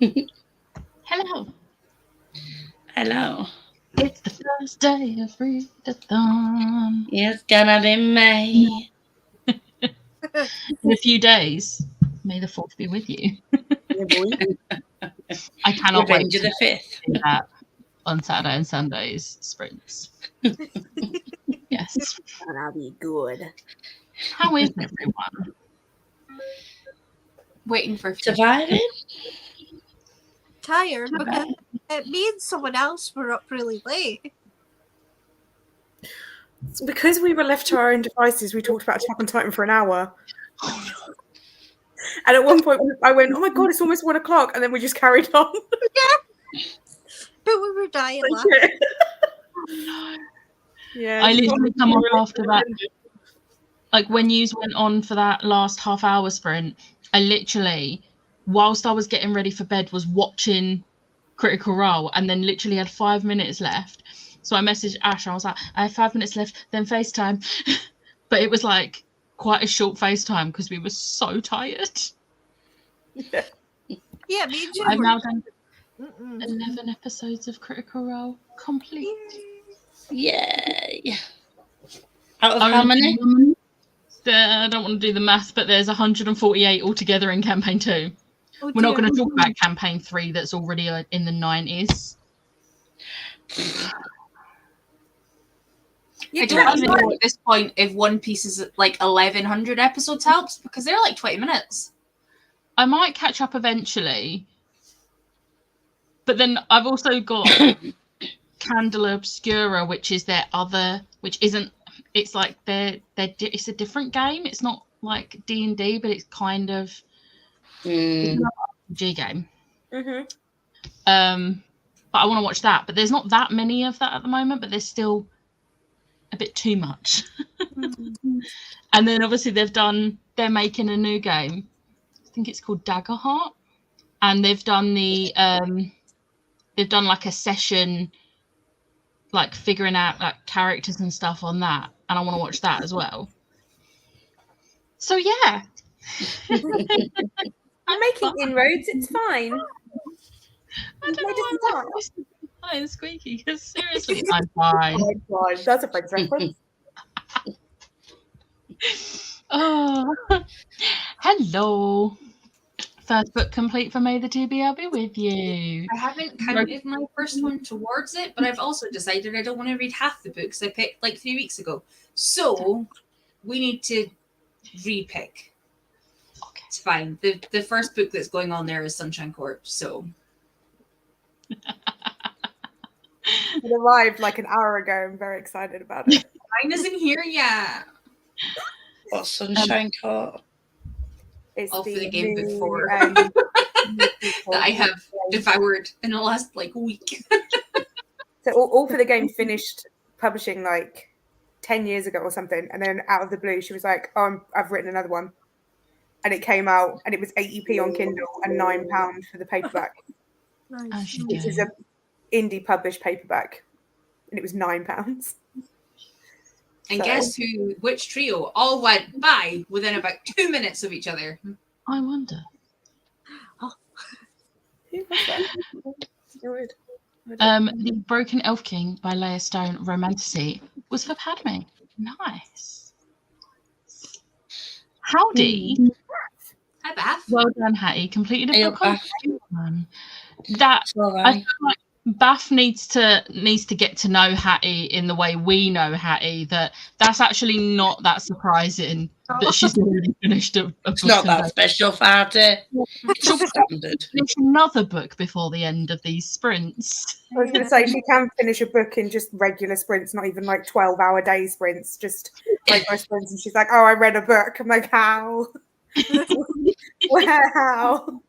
Hello. Hello. It's the first day of readathon. It's gonna be May. In a few days, May the 4th be with you. Yeah, boy. I cannot wait Revenge of to the 5th. do that on Saturday and Sundays sprints. Yes. That'll be good. How is everyone? Waiting for Surviving? Tired because me and someone else were up really late. Because we were left to our own devices, we talked about Attack on Titan for an hour. And at one point, I went, "Oh my god, it's almost 1 o'clock," and then we just carried on. But we were dying Like, laughing. yeah, I literally come off after that. Like when you went on for that last half-hour sprint, I literally, whilst I was getting ready for bed, was watching Critical Role, and then literally had 5 minutes left. So I messaged Ash, and I was like, "I have 5 minutes left, then FaceTime." But it was like quite a short FaceTime because we were so tired. Yeah, me and you I've were. now done Mm-mm. 11 episodes of Critical Role complete. Yay. Out of how many? I don't want to do the math, but there's 148 altogether in campaign 2. Oh, We're not dear. going to talk about campaign 3 that's already in the 90s. I don't even know at this point if One Piece is like 1100 episodes helps because they're like 20 minutes. I might catch up eventually, but then I've also got Candela Obscura, which is their other, which isn't. It's like it's a different game. It's not like D&D, but it's kind of it's an RPG game. Mm-hmm. But I want to watch that. But there's not that many of that at the moment. But there's still a bit too much. And then obviously they're making a new game. I think it's called Daggerheart, and they've done like a session, like figuring out like characters and stuff on that, and I want to watch that as well. So yeah, I'm making inroads. It's fine. I don't know why I'm so squeaky, because seriously, I'm fine. Oh my god, that's a Friends reference. Oh, hello. First book complete for May the TBR be with you. I haven't counted my first one towards it, but I've also decided I don't want to read half the books I picked like 3 weeks ago. So we need to re-pick. Okay. It's fine. The first book that's going on there is Sunshine Corp, so It arrived like an hour ago. I'm very excited about it. mine isn't here yet. What Sunshine Court? It's All for the game new, before. That I have devoured in the last like week. So all for the game finished publishing like 10 years ago or something, and then out of the blue she was like, "Oh, I've written another one," and it came out, and it was 80p on Kindle and £9 for the paperback. As you This is do. an indie published paperback, and it was £9. And So- guess which trio all went by within about 2 minutes of each other. I wonder. Who was that? Good. The Broken Elf King by Leah Stone Romantasy was for Padme. Nice. Howdy. Hi, Bath. Well done, Hattie. Completed a Hey, book on Bath. one. That It's all I right. feel like Bath needs to get to know Hattie in the way we know Hattie. That's actually not that surprising that she's already finished a It's book. not and that special, Fatty. It's She'll standard. finish another book before the end of these sprints. I was going to say she can finish a book in just regular sprints, not even like 12-hour day sprints, just regular sprints. And she's like, "Oh, I read a book." I'm like, "How? Wow."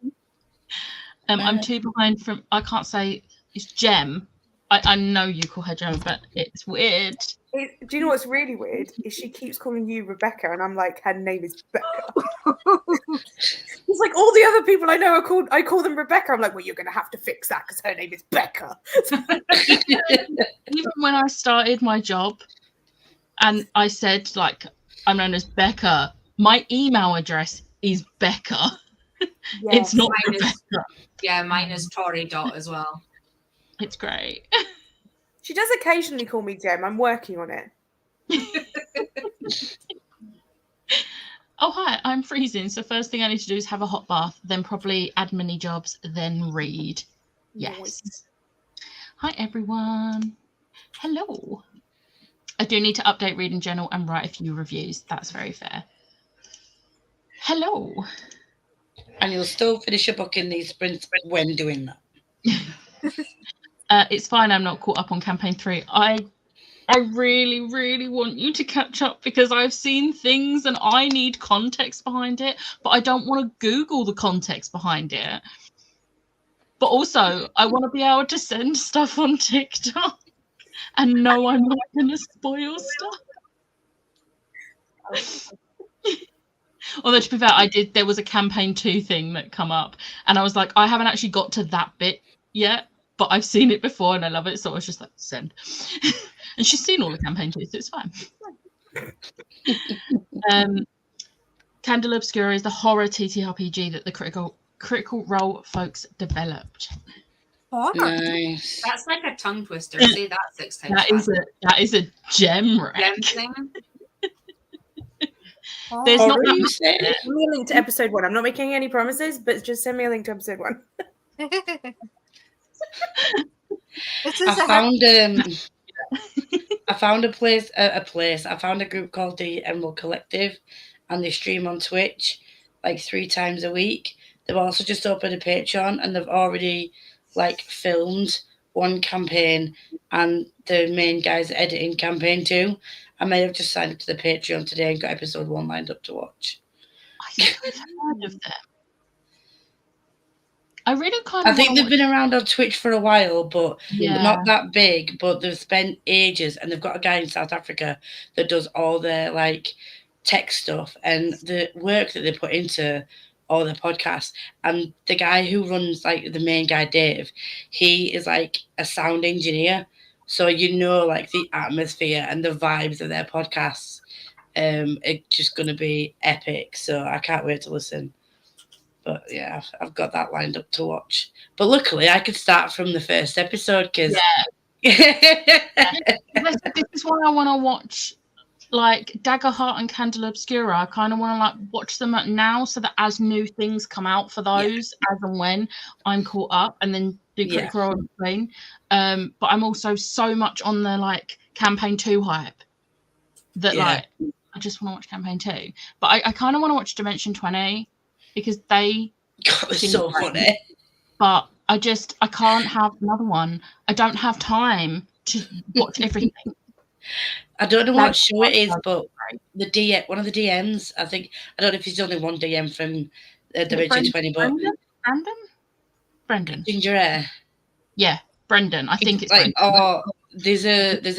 I'm too behind from. I can't say it's Gem. I know you call her Gem, but it's weird. Do you know what's really weird? Is she keeps calling you Rebecca, and I'm like, her name is Becca. It's like all the other people I know I call them Rebecca. I'm like, well, you're going to have to fix that because her name is Becca. Even when I started my job, and I said like I'm known as Becca, my email address is Becca. It's not Mine is- Rebecca. Yeah, mine is Tori Dot as well. It's great. She does occasionally call me Gem. I'm working on it. Oh, hi, I'm freezing. So first thing I need to do is have a hot bath, then probably admin-y jobs, then read. Yes. Nice. Hi, everyone. Hello. I do need to update Reading Journal and write a few reviews. That's very fair. Hello. And you'll still finish your book in these sprints when doing that. It's fine. I'm not caught up on campaign 3. I really, really want you to catch up because I've seen things and I need context behind it, but I don't want to Google the context behind it. But also, I want to be able to send stuff on TikTok and know I'm not going to spoil stuff. Although, to be fair, there was a campaign 2 thing that come up, and I was like, I haven't actually got to that bit yet, but I've seen it before and I love it, so I was just like, send. And she's seen all the campaign 2, so it's fine. Candle Obscura is the horror TTRPG that the Critical Role folks developed. Horror. Nice. That's like a tongue twister. Say that 6 times. That is a gem wreck. Gem thing. There's Horror, not that you much. say? Send me a link to episode 1. I'm not making any promises, but just send me a link to episode 1. This is I a found a place. I found a group called the Emerald Collective, and they stream on Twitch like 3 times a week. They've also just opened a Patreon, and they've already like filmed 1 campaign, and the main guy's editing campaign 2. I may have just signed up to the Patreon today and got episode 1 lined up to watch. I think I've heard of them. I really kind of. I think they've been around on Twitch for a while, but not that big. But they've spent ages, and they've got a guy in South Africa that does all their like tech stuff and the work that they put into all the podcasts. And the guy who runs, like the main guy, Dave, he is like a sound engineer, so like the atmosphere and the vibes of their podcasts. It's just going to be epic. So I can't wait to listen. But yeah, I've got that lined up to watch. But luckily, I could start from the first episode because. This is why I want to watch, like Daggerheart and Candle Obscura. I kind of want to like watch them now, so that as new things come out for those, as and when I'm caught up, and then do Critical Role in between. But I'm also so much on the like campaign 2 hype that like I just want to watch campaign 2. But I kind of want to watch Dimension 20. Because they it's so funny. But I can't have another one. I don't have time to watch everything. I don't know what show it is, but one of the DMs, I don't know if he's only one DM from Dimension 20, but Brendan? Ginger Hair. Yeah, Brendan. I think it's like, Brendan. There's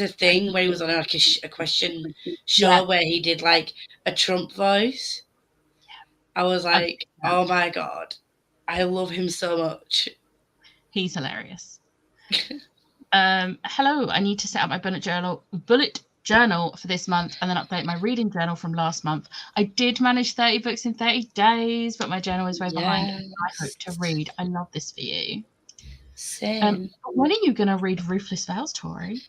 a thing where he was on like a question show where he did like a Trump voice. I was like, oh my God, I love him so much. He's hilarious. Hello, I need to set up my bullet journal for this month and then update my reading journal from last month. I did manage 30 books in 30 days, but my journal is way behind. And I hope to read. I love this for you. Same. When are you going to read Ruthless Vows, Tori?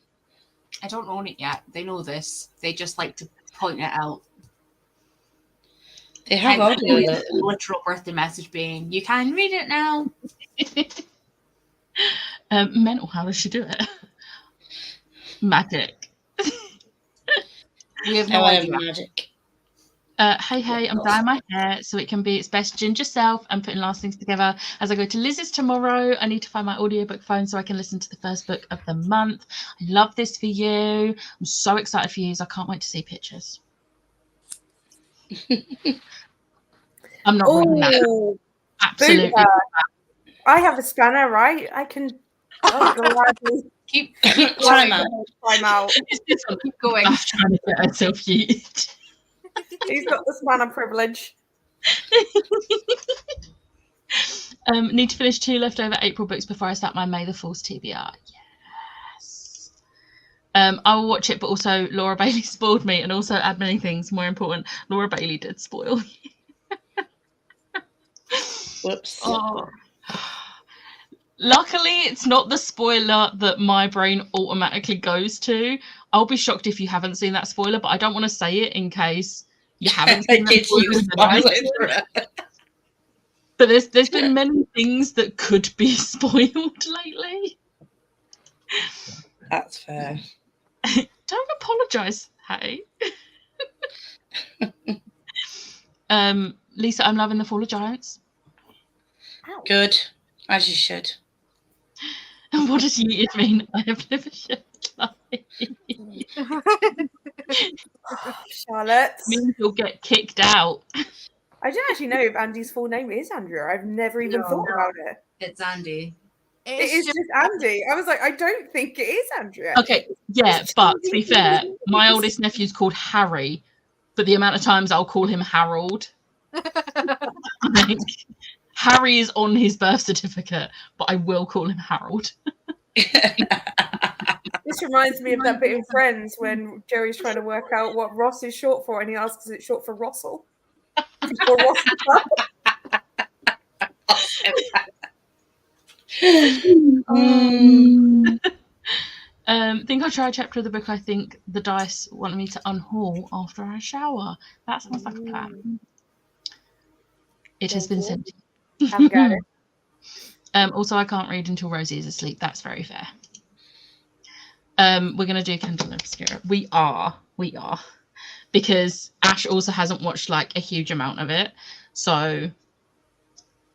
I don't own it yet. They know this. They just like to point it out. They have audio. Literal birthday message being, you can read it now. Mental, how does she do it? Magic. We have no idea. Magic. Hey, I'm dyeing my hair so it can be its best ginger self and putting last things together. As I go to Liz's tomorrow, I need to find my audiobook phone so I can listen to the first book of the month. I love this for you. I'm so excited for you. I can't wait to see pictures. I'm not reading that. Absolutely. I have a spanner, right? I can. Keep time out. Keep going. I'm trying to get herself used. He's got the spanner privilege. Need to finish 2 leftover April books before I start my May the 4th TBR. Yes. I will watch it, but also Laura Bailey spoiled me, and also add many things. More important, Laura Bailey did spoil you. Whoops. Oh. Luckily, it's not the spoiler that my brain automatically goes to. I'll be shocked if you haven't seen that spoiler, but I don't want to say it in case you haven't seen that spoiler. But there's been many things that could be spoiled lately. That's fair. Don't apologise, hey. Lisa, I'm loving The Fall of Giants. Good, as you should. And what does yeeted mean? I have never shed light. Charlotte. Means you'll get kicked out. I don't actually know if Andy's full name is Andrew. I've never even thought about it. It's Andy. It is just Andy. I was like, I don't think it is Andrew. Okay, yeah, but to be fair, my oldest nephew's called Harry, but the amount of times I'll call him Harold. Like, Harry is on his birth certificate, but I will call him Harold. This reminds me of that bit in Friends when Joey's trying to work out what Ross is short for, and he asks, is it short for Russell? Or think I'll try a chapter of the book I think the dice wanted me to unhaul after I shower. That sounds like a plan. It has been sent. Have got it. Also, I can't read until Rosie is asleep. That's very fair. We're going to do Candle Obscura. We are. Because Ash also hasn't watched like a huge amount of it. So,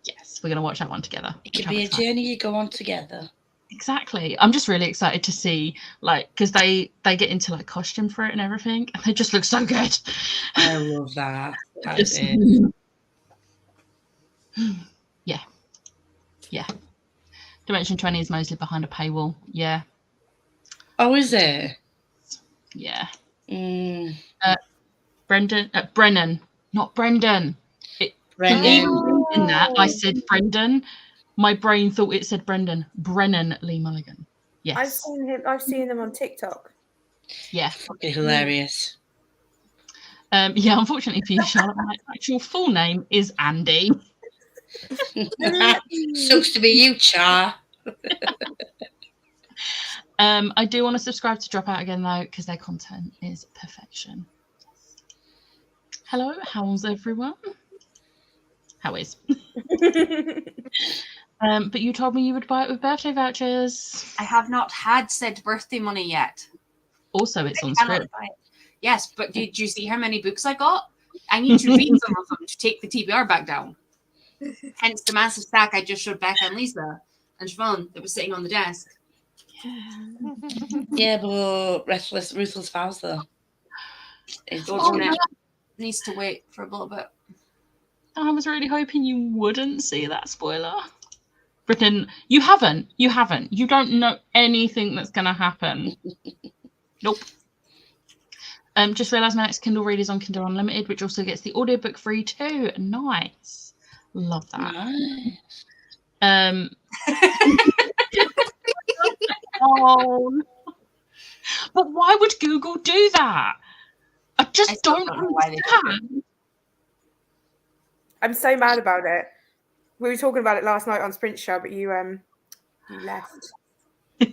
yes, we're going to watch that one together. It could be a journey you go on together. Exactly. I'm just really excited to see, like, because they get into like costume for it and everything, and they just look so good. I love that. Just, yeah. Dimension 20 is mostly behind a paywall. Yeah. Oh, is it? Yeah. Brennan. Not Brendan. Brennan. Even in that, I said Brendan. My brain thought it said Brendan. Brennan Lee Mulligan. Yes. I've seen them on TikTok. Yeah. Fucking hilarious. Yeah, unfortunately for you, Charlotte, my actual full name is Andy. Sucks to be you, Char. I do want to subscribe to Dropout again, though, because their content is perfection. Hello, how's everyone? How is? But you told me you would buy it with birthday vouchers. I have not had said birthday money yet. Also, it's on script. Yes, but did you see how many books I got? I need to read some of them to take the TBR back down. Hence the massive stack I just showed Becca and Lisa and Siobhan that was sitting on the desk. Yeah, but Ruthless Vows, though. Needs to wait for a little bit. I was really hoping you wouldn't see that spoiler. Britain, you haven't. You don't know anything that's going to happen. Nope. Just realised my next Kindle read is on Kindle Unlimited, which also gets the audiobook free too. Nice. Love that. Nice. Oh. But why would Google do that? I just don't know why they do it. I'm so mad about it. We were talking about it last night on Sprint Show, but you left. But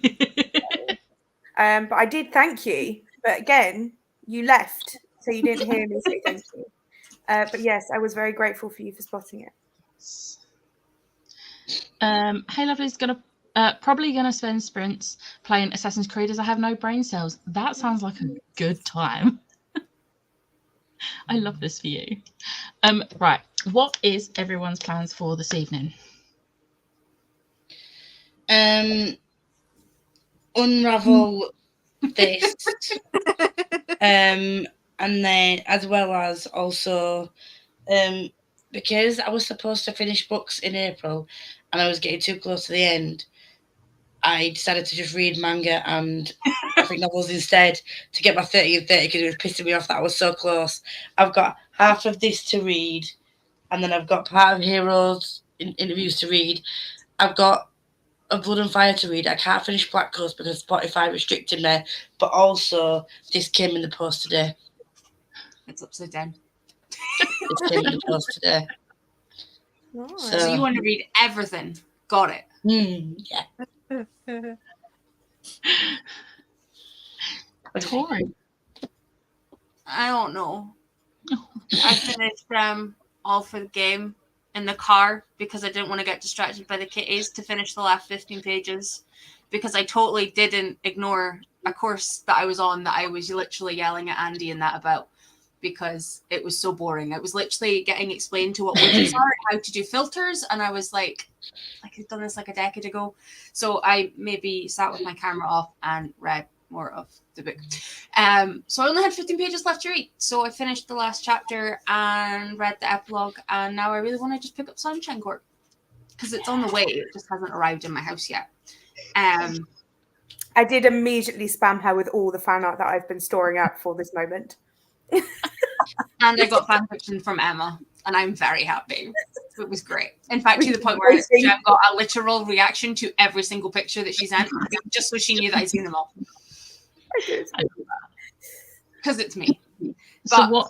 I did thank you. But again, you left, so you didn't hear me say thank you. But yes, I was very grateful for you for spotting it. Hey, Lovely's probably gonna spend sprints playing Assassin's Creed as I have no brain cells. That sounds like a good time. I love this for you. Right, what is everyone's plans for this evening? Unravel this, and then as well as also, because I was supposed to finish books in April, and I was getting too close to the end, I decided to just read manga and graphic novels instead to get my 30 and 30 because it was pissing me off that I was so close. I've got half of this to read, and then I've got part of Heroes interviews to read. I've got a Blood and Fire to read. I can't finish Black Coast because Spotify restricted me, but also this came in the post today. It's upside down. It came in the post today. Nice. So you want to read everything. Got it. Yeah. Tori. I don't know. I finished All for the Game in the car because I didn't want to get distracted by the kitties to finish the last 15 pages because I totally didn't ignore a course that I was on that I was literally yelling at Andy and that about because it was so boring. It was literally getting explained to what widgets are, how to do filters, and I was like I've done this like a decade ago. So I maybe sat with my camera off and read more of the book. So I only had 15 pages left to read. So I finished the last chapter and read the epilogue, and now I really want to just pick up Sunshine Court because it's on the way. It just hasn't arrived in my house yet. I did immediately spam her with all the fan art that I've been storing up for this moment. And I got fan fiction from Emma, and I'm very happy. It was great. In fact, to the point where Jem got a literal reaction to every single picture that she's in, just so she knew that I'd seen them all. Because it's me. So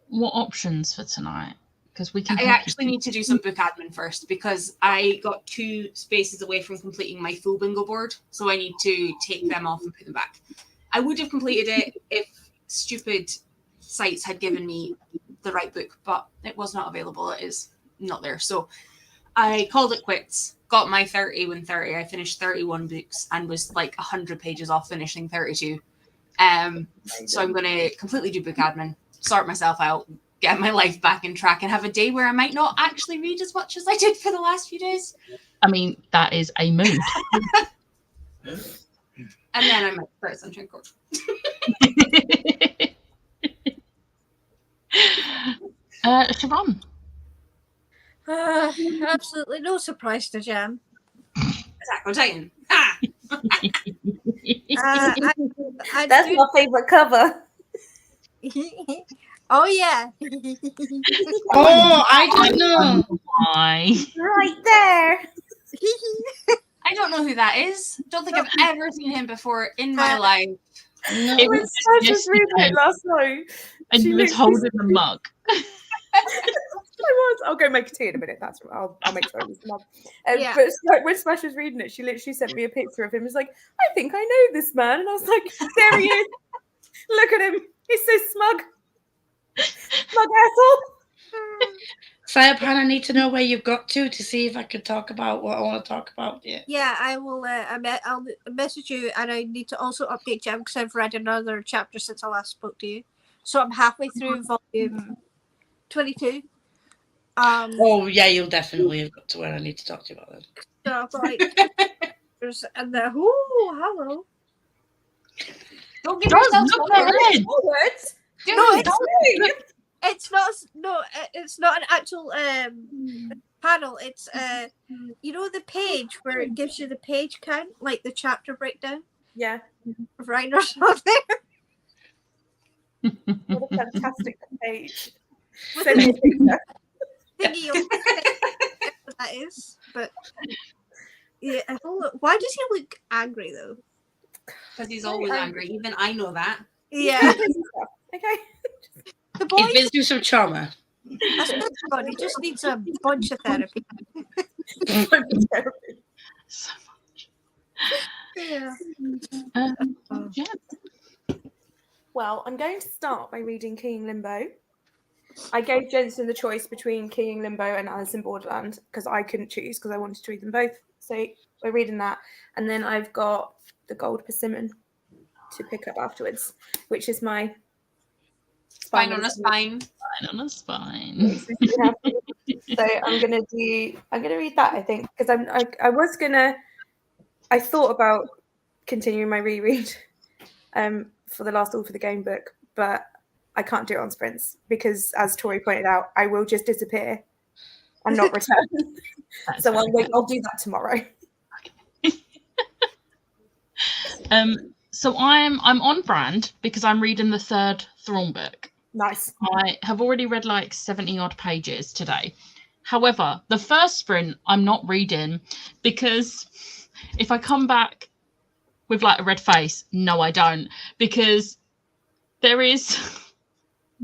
what options for tonight? Because we can. I actually need to do some book admin first because I got 2 spaces away from completing my full bingo board, so I need to take them off and put them back. I would have completed it if stupid sites had given me the right book, but it was not available. It is not there. So I called it quits, got my 30 when 30. I finished 31 books and was like 100 pages off finishing 32. So I'm going to completely do book admin, sort myself out, get my life back in track, and have a day where I might not actually read as much as I did for the last few days. I mean, that is a mood. And then I might start Sunshine Court. Siobhan. Absolutely no surprise to Jem. Attack on Titan. Ah! That's my favorite cover. Oh yeah. Oh, I don't know. Why? Right there. I don't know who that is. Don't think I've ever seen him before in my life. No. It When was Sash was reading it last night, and she you was literally holding the mug. I'll go make a tea in a minute. That's I'll make sure it was the mug. Yeah. But like, when Smash was reading it, she literally sent me a picture of him. It was like, I think I know this man, and I was like, there he is. Look at him. He's so smug. Smug asshole. Firepan, I need to know where you've got to see if I can talk about what I want to talk about. Yeah, I will. I'll message you, and I need to also update Jem because I've read another chapter since I last spoke to you. So I'm halfway through volume 22. Oh yeah, you'll definitely have got to where I need to talk to you about that. So I've got like chapters, and then hello. Don't give yourself look ahead. Words. No, it's not. No, it's not an actual panel. It's you know the page where it gives you the page count, like the chapter breakdown. Yeah. Of Reiner's not there. What a fantastic page. With Send me a picture. Thingy of what that is, but yeah. Why does he look angry though? Because he's always angry. Even I know that. Yeah, Okay. the boy. He's been through some trauma. That's good God. He just needs a bunch of therapy. So much. Yeah. Yeah. Well, I'm going to start by reading King Limbo. I gave Jensen the choice between King Limbo and Alice in Borderland because I couldn't choose because I wanted to read them both. So we're reading that. And then I've got The Gold Persimmon to pick up afterwards, which is my Spine on a spine. Spine on a spine. So I'm gonna read that, I think, because I thought about continuing my reread for the last All for the Game book, but I can't do it on sprints because, as Tori pointed out, I will just disappear and not return. So I'll do that tomorrow. So I'm on brand because I'm reading the third Thrawn book. Nice. I have already read like 70 odd pages today. However, the first sprint I'm not reading because if I come back with like a red face, no, I don't, because there is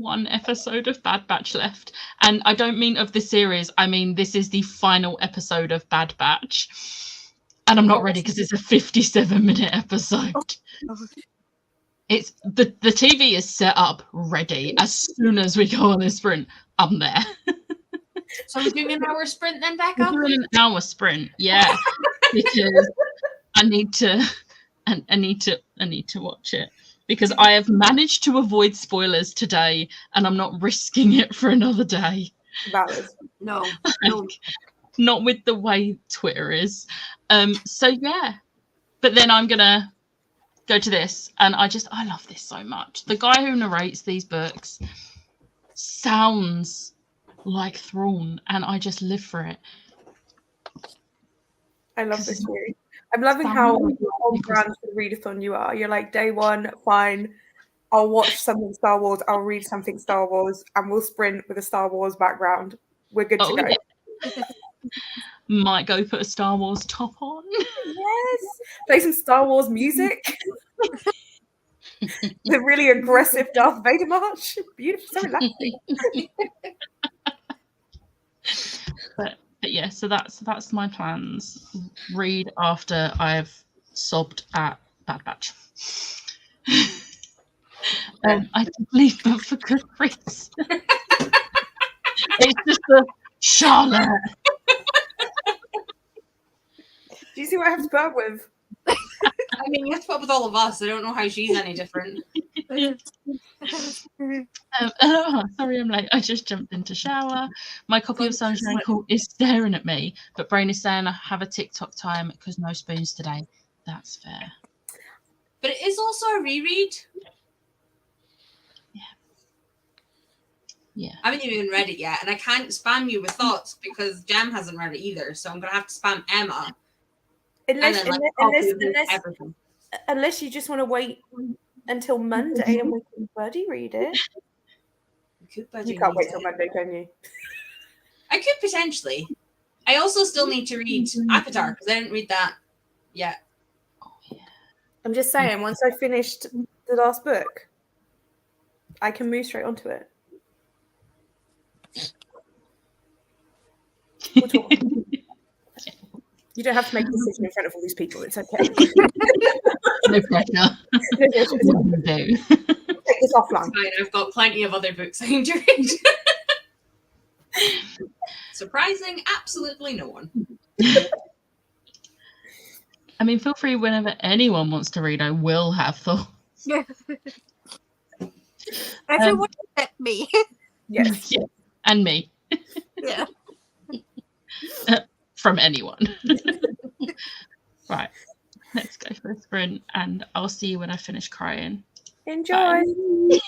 one episode of Bad Batch left. And I don't mean of the series. I mean, this is the final episode of Bad Batch. And I'm not ready because it's a 57-minute episode. It's the TV is set up ready. As soon as we go on this sprint, I'm there. So we're doing an hour sprint then, Becca? We're doing an hour sprint, yeah. Because I need to watch it. Because I have managed to avoid spoilers today, and I'm not risking it for another day. Valid. No. Not with the way Twitter is. So yeah. But then I'm gonna go to this, and I love this so much. The guy who narrates these books sounds like Thrawn, and I just live for it. I love this series. I'm loving how on brand for the readathon you are. You're like, day one, fine. I'll watch something Star Wars. I'll read something Star Wars, and we'll sprint with a Star Wars background. We're good to go. Yeah. Might go put a Star Wars top on. Yes. Play some Star Wars music. The really aggressive Darth Vader march. Beautiful, so relaxing. But yeah, so that's my plans. Read after I've sobbed at Bad Batch. I believe, but for good reason. It's just a Charlotte. Do you see what I have to put up with? I mean, you have to put up with all of us. I don't know how she's any different. Sorry, I'm late. I just jumped into shower. My copy of Sunshine Court is staring at me, but Brain is saying I have a TikTok time because no spoons today. That's fair. But it is also a reread. Yeah. I haven't even read it yet, and I can't spam you with thoughts because Jem hasn't read it either. So I'm gonna have to spam Emma. Unless you just want to wait until Monday and we can buddy read it. You can't wait till Monday, can you? I could potentially. I also still need to read Avatar because I didn't read that yet. Oh, yeah. I'm just saying, once I finished the last book, I can move straight onto it. We'll talk. You don't have to make a decision in front of all these people. It's okay. No pressure. Take this offline. Fine, I've got plenty of other books I need to read. Surprising absolutely no one. I mean, feel free whenever anyone wants to read. I will have thoughts. Everyone except me. Yes. Yeah. And me. Yeah. From anyone. Right. Let's go for a sprint, and I'll see you when I finish crying. Enjoy. Bye.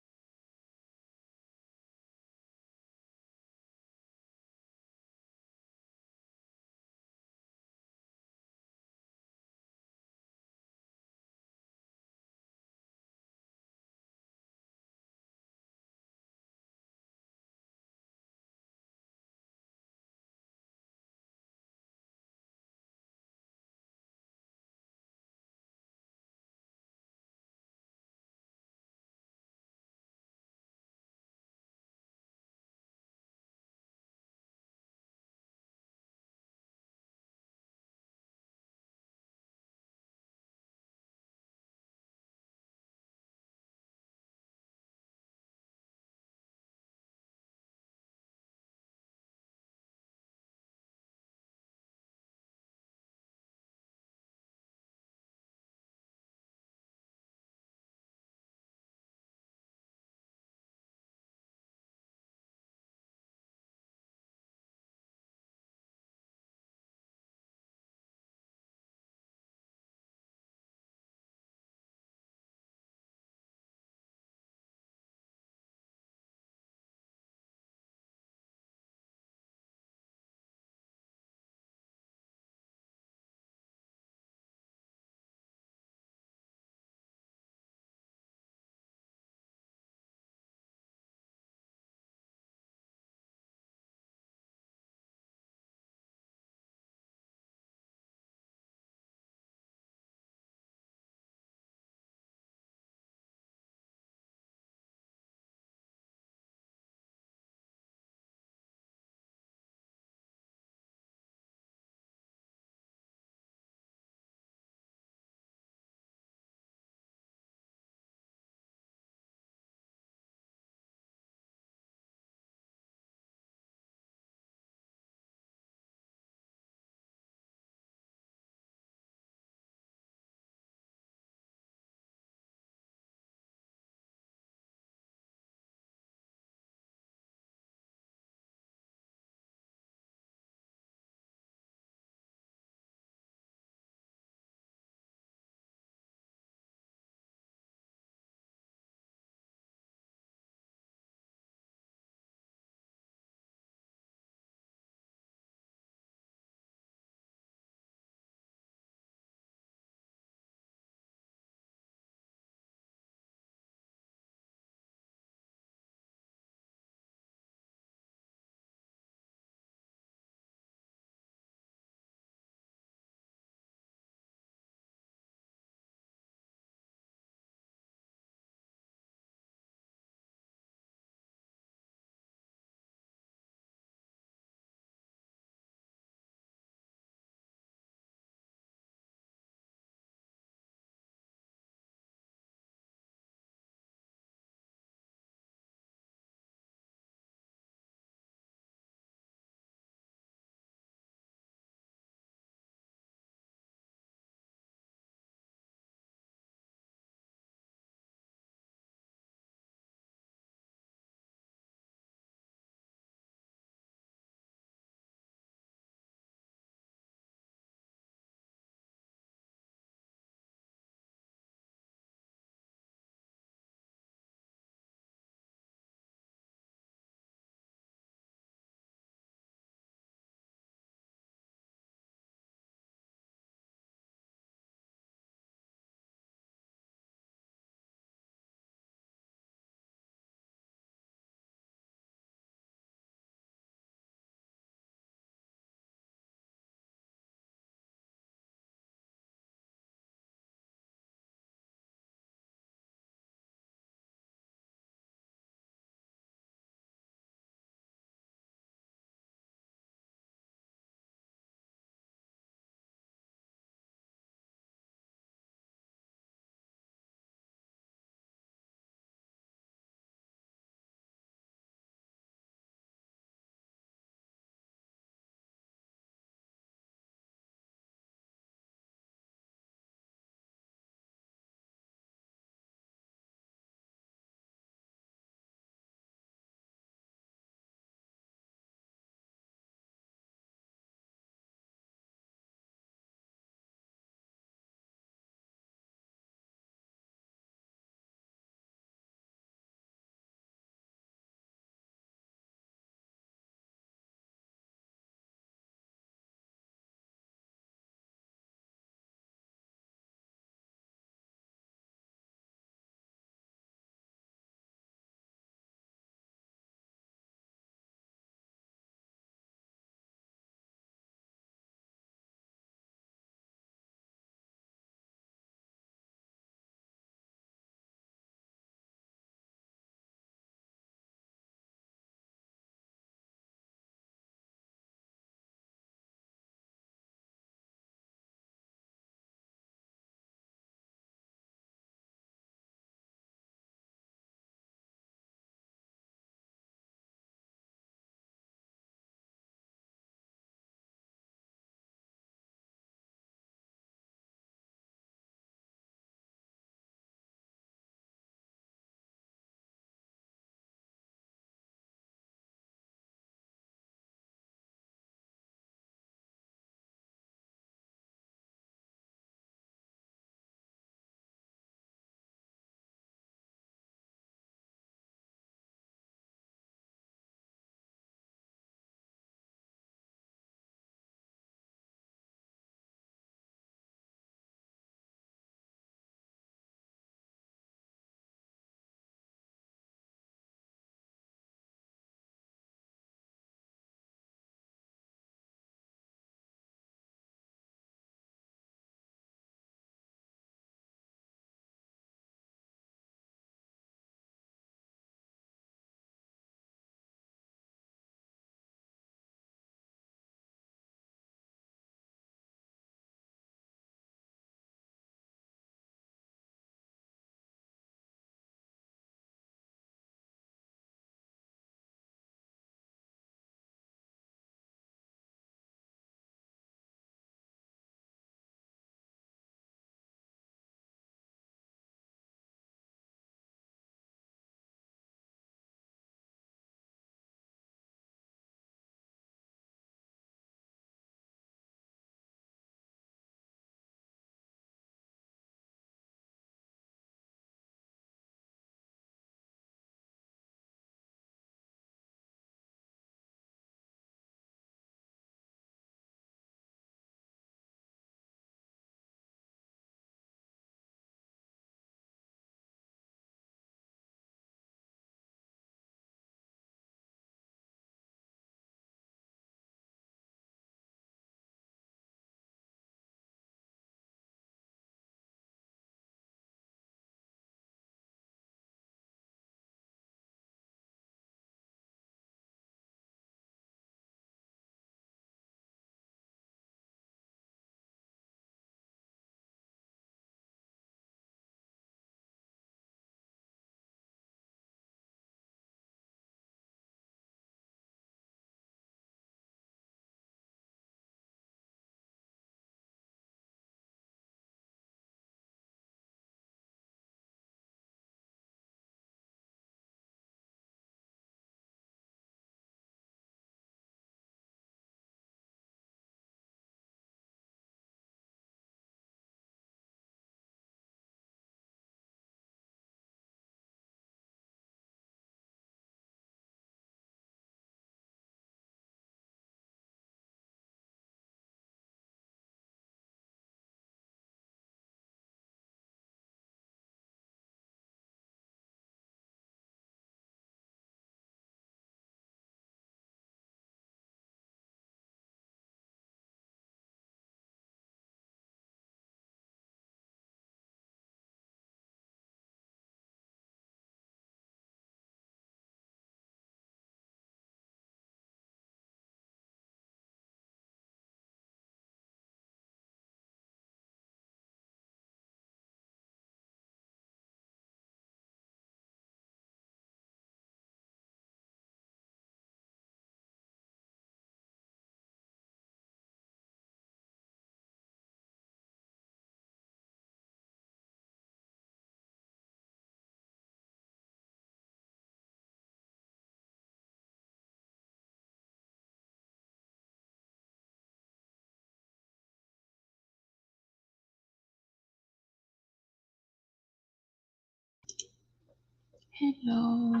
Hello.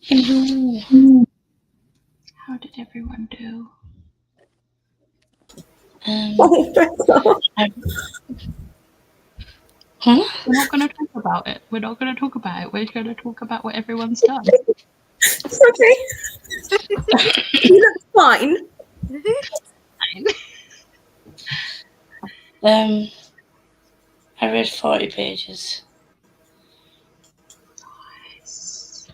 Hello. How did everyone do? Huh? We're not going to talk about it. We're not going to talk about it. We're going to talk about what everyone's done. Okay. You look fine. I read 40 pages. Nice.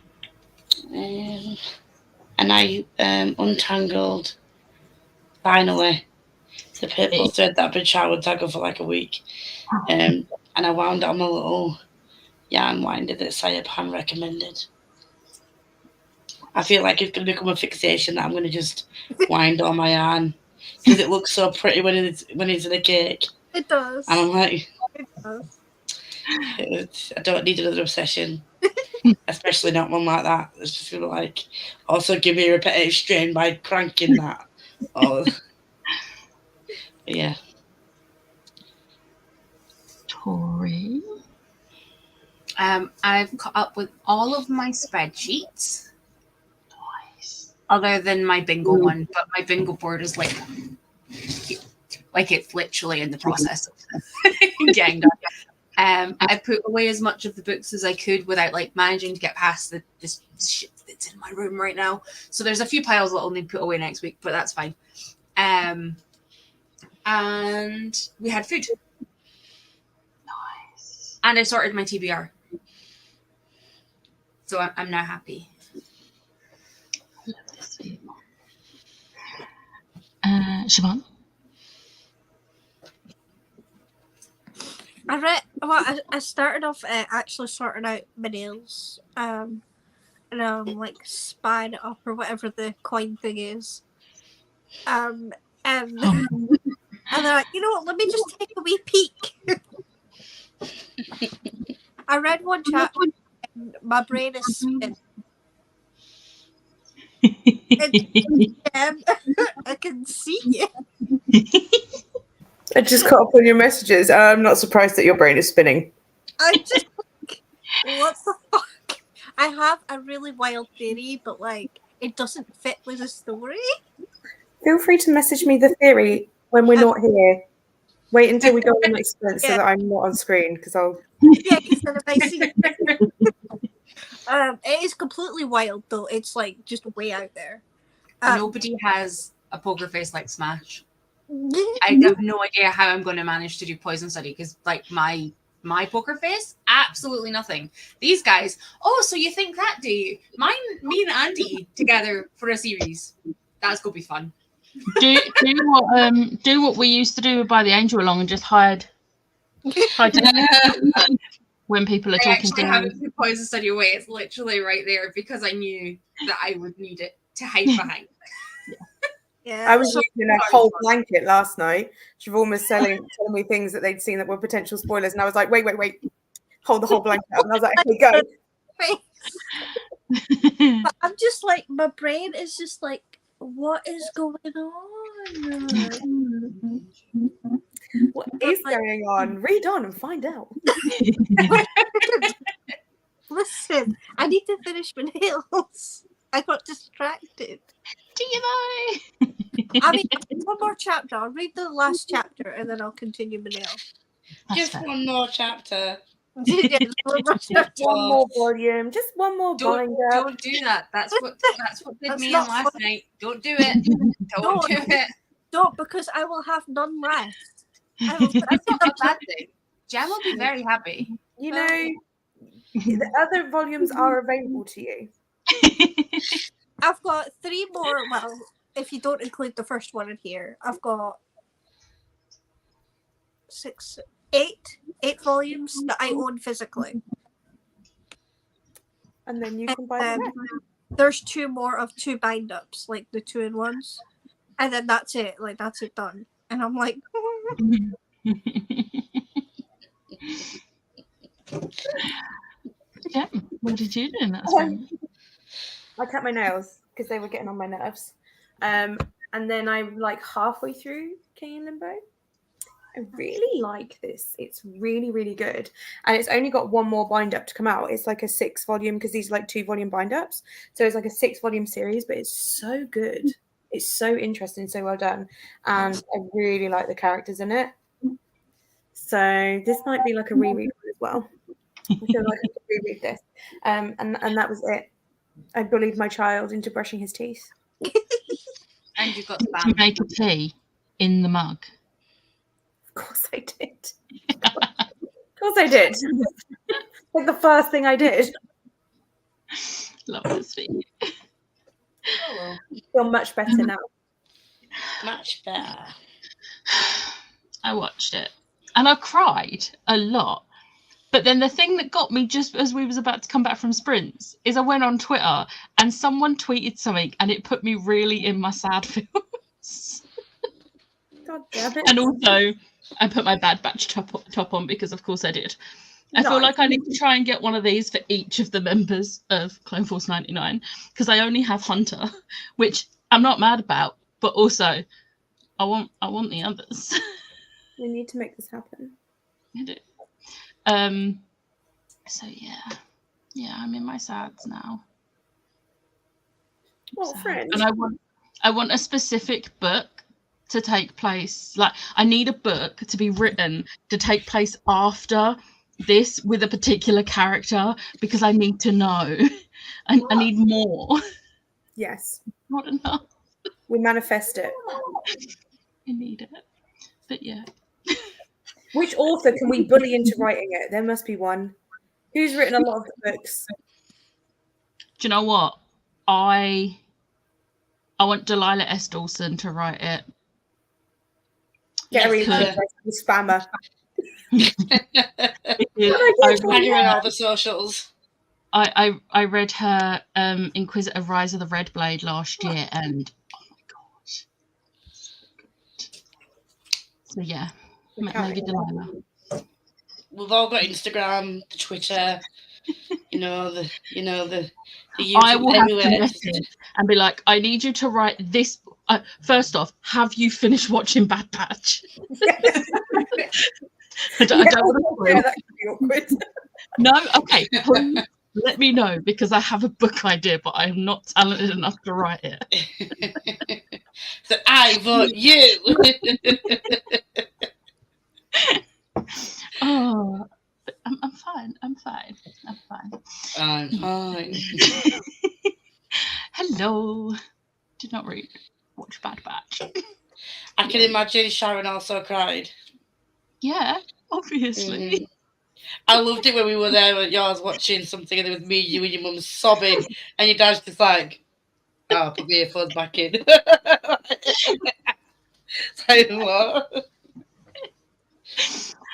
And I untangled, finally, the purple thread that I've been trying to untangle for like a week. And I wound on my little yarn winder that Sayapan recommended. I feel like it's going to become a fixation that I'm going to just wind on my yarn because it looks so pretty when it's in a cake. It does. And I'm like, it does. I don't need another obsession, especially not one like that. It's just going to like also give me a repetitive strain by cranking that. Oh, yeah. Tori. I've caught up with all of my spreadsheets. Nice. Other than my bingo one, but my bingo board is like it's literally in the process of getting done. I put away as much of the books as I could without like managing to get past this shit that's in my room right now. So there's a few piles that I'll need to put away next week, but that's fine. And we had food. Nice. And I sorted my TBR. So I'm now happy. I love this for you. Siobhan? I started off actually sorting out my nails. And like spine it up or whatever the coin thing is. And they're like, you know what, let me just take a wee peek. I read one chapter and my brain is spinning. I can see it. I just caught up on your messages. I'm not surprised that your brain is spinning. I'm just like, what the fuck? I have a really wild theory, but like it doesn't fit with the story. Feel free to message me the theory when we're not here. Wait until we go on the next sprint so that I'm not on screen because I'll. Yeah, instead of I see. It is completely wild though. It's like just way out there. Nobody has a poker face like Smash. I have no idea how I'm going to manage to do Poison Study because, like, my poker face, absolutely nothing. These guys, oh, so you think that, do you? Me and Andy together for a series. That's going to be fun. Do what we used to do by the Angel Along and just hide when people are talking. I actually haven't put Poison Study away. It's literally right there because I knew that I would need it to hide behind. Yeah, I was using a whole blanket last night. Siobhan was telling me things that they'd seen that were potential spoilers, and I was like, wait, hold the whole blanket up. And I was like, okay, go. But I'm just like, my brain is just like, what is going on? What is going on? Read on and find out. Listen, I need to finish my nails. I got distracted. Do you know? I mean, one more chapter. I'll read the last chapter and then I'll continue my nail. Just one more chapter. Just one more volume. Just one more binder. Don't do that. That's what did me in last night. Don't do it. Don't do it. Don't, because I will have none left. That's not a bad thing. Jem will be very happy. You know, the other volumes are available to you. I've got 3 more. Well, if you don't include the first one in here, I've got 8 volumes that I own physically. And then you can buy them. There's 2 more of 2 bind-ups, like the 2-in-1s. And then that's it. Like, that's it done. And I'm like... Yeah, what did you do in that time? I cut my nails because they were getting on my nerves. And then I'm like halfway through King in Limbo. I really like this. It's really, really good. And it's only got one more bind up to come out. It's like a 6-volume, because these are like 2-volume bind ups. So it's like a 6-volume series, but it's so good. It's so interesting, so well done. And I really like the characters in it. So this might be like a reread as well. I feel like I could reread this. And that was it. I bullied my child into brushing his teeth. And you got Did you make a tea in the mug? Of course I did. Of course I did. Like the first thing I did. Love this video. Oh, well. I feel much better now. Much better. I watched it and I cried a lot. But then the thing that got me just as we was about to come back from sprints is I went on Twitter and someone tweeted something and it put me really in my sad feels. God damn it. And also I put my Bad Batch top on because of course I did. I feel like I need to try and get one of these for each of the members of Clone Force 99 because I only have Hunter, which I'm not mad about, but also I want the others. We need to make this happen. I do. So yeah, I'm in my sads now. Well, friends. And I want a specific book to take place. Like I need a book to be written to take place after this with a particular character because I need to know. I need more. Yes. Not enough. We manifest it. I need it. But yeah. Which author can we bully into writing it? There must be one. Who's written a lot of the books? Do you know what? I want Delilah S. Dawson to write it. Get her Yes, with spammer. Tag her in all the socials. I read her Inquisitor Rise of the Red Blade last year and oh my gosh. So yeah. Maybe Delilah. We've all got Instagram, Twitter, the YouTube I will have to everywhere. message and be like, I need you to write this. First off, have you finished watching Bad Batch? I don't want to that could be awkward. No, okay. Please let me know because I have a book idea, but I'm not talented enough to write it. So I vote you. Oh, I'm fine. I'm fine. Hello. Did not watch Bad Batch. I can imagine Sharon also cried. Yeah, obviously. Mm-hmm. I loved it when we were there at yours watching something and it was me, you and your mum sobbing and your dad's just like, oh, put the earphones back in. So what?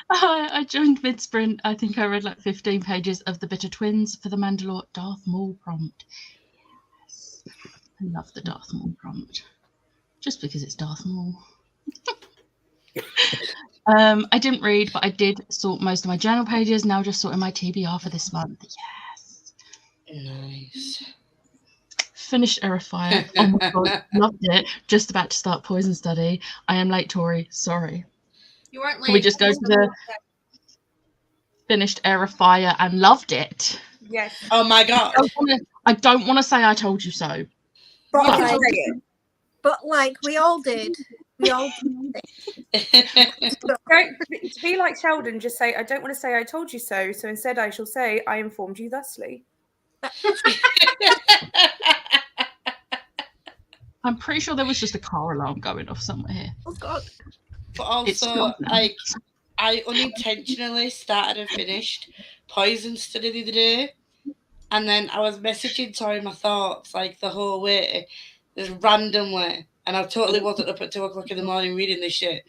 I joined mid-sprint. I think I read like 15 pages of The Bitter Twins for the Mandalore Darth Maul prompt. Yes. I love the Darth Maul prompt. Just because it's Darth Maul. I didn't read, but I did sort most of my journal pages. Now just sorting my TBR for this month. Yes. Nice. Finished Aerofire. Oh my god, loved it. Just about to start Poison Study. I am late, Tori. Sorry. You weren't late. Can we just go to the finished Aerofire and loved it? Yes. Oh my god. I don't want to say I told you so. But, we all did. We all did. To be like Sheldon, just say, I don't want to say I told you so. So instead I shall say, I informed you thusly. I'm pretty sure there was just a car alarm going off somewhere here. Oh god. But also, I unintentionally started and finished Poison Study the other day. And then I was messaging Tori my thoughts like the whole way, just randomly. And I totally wasn't up at 2 o'clock in the morning reading this shit.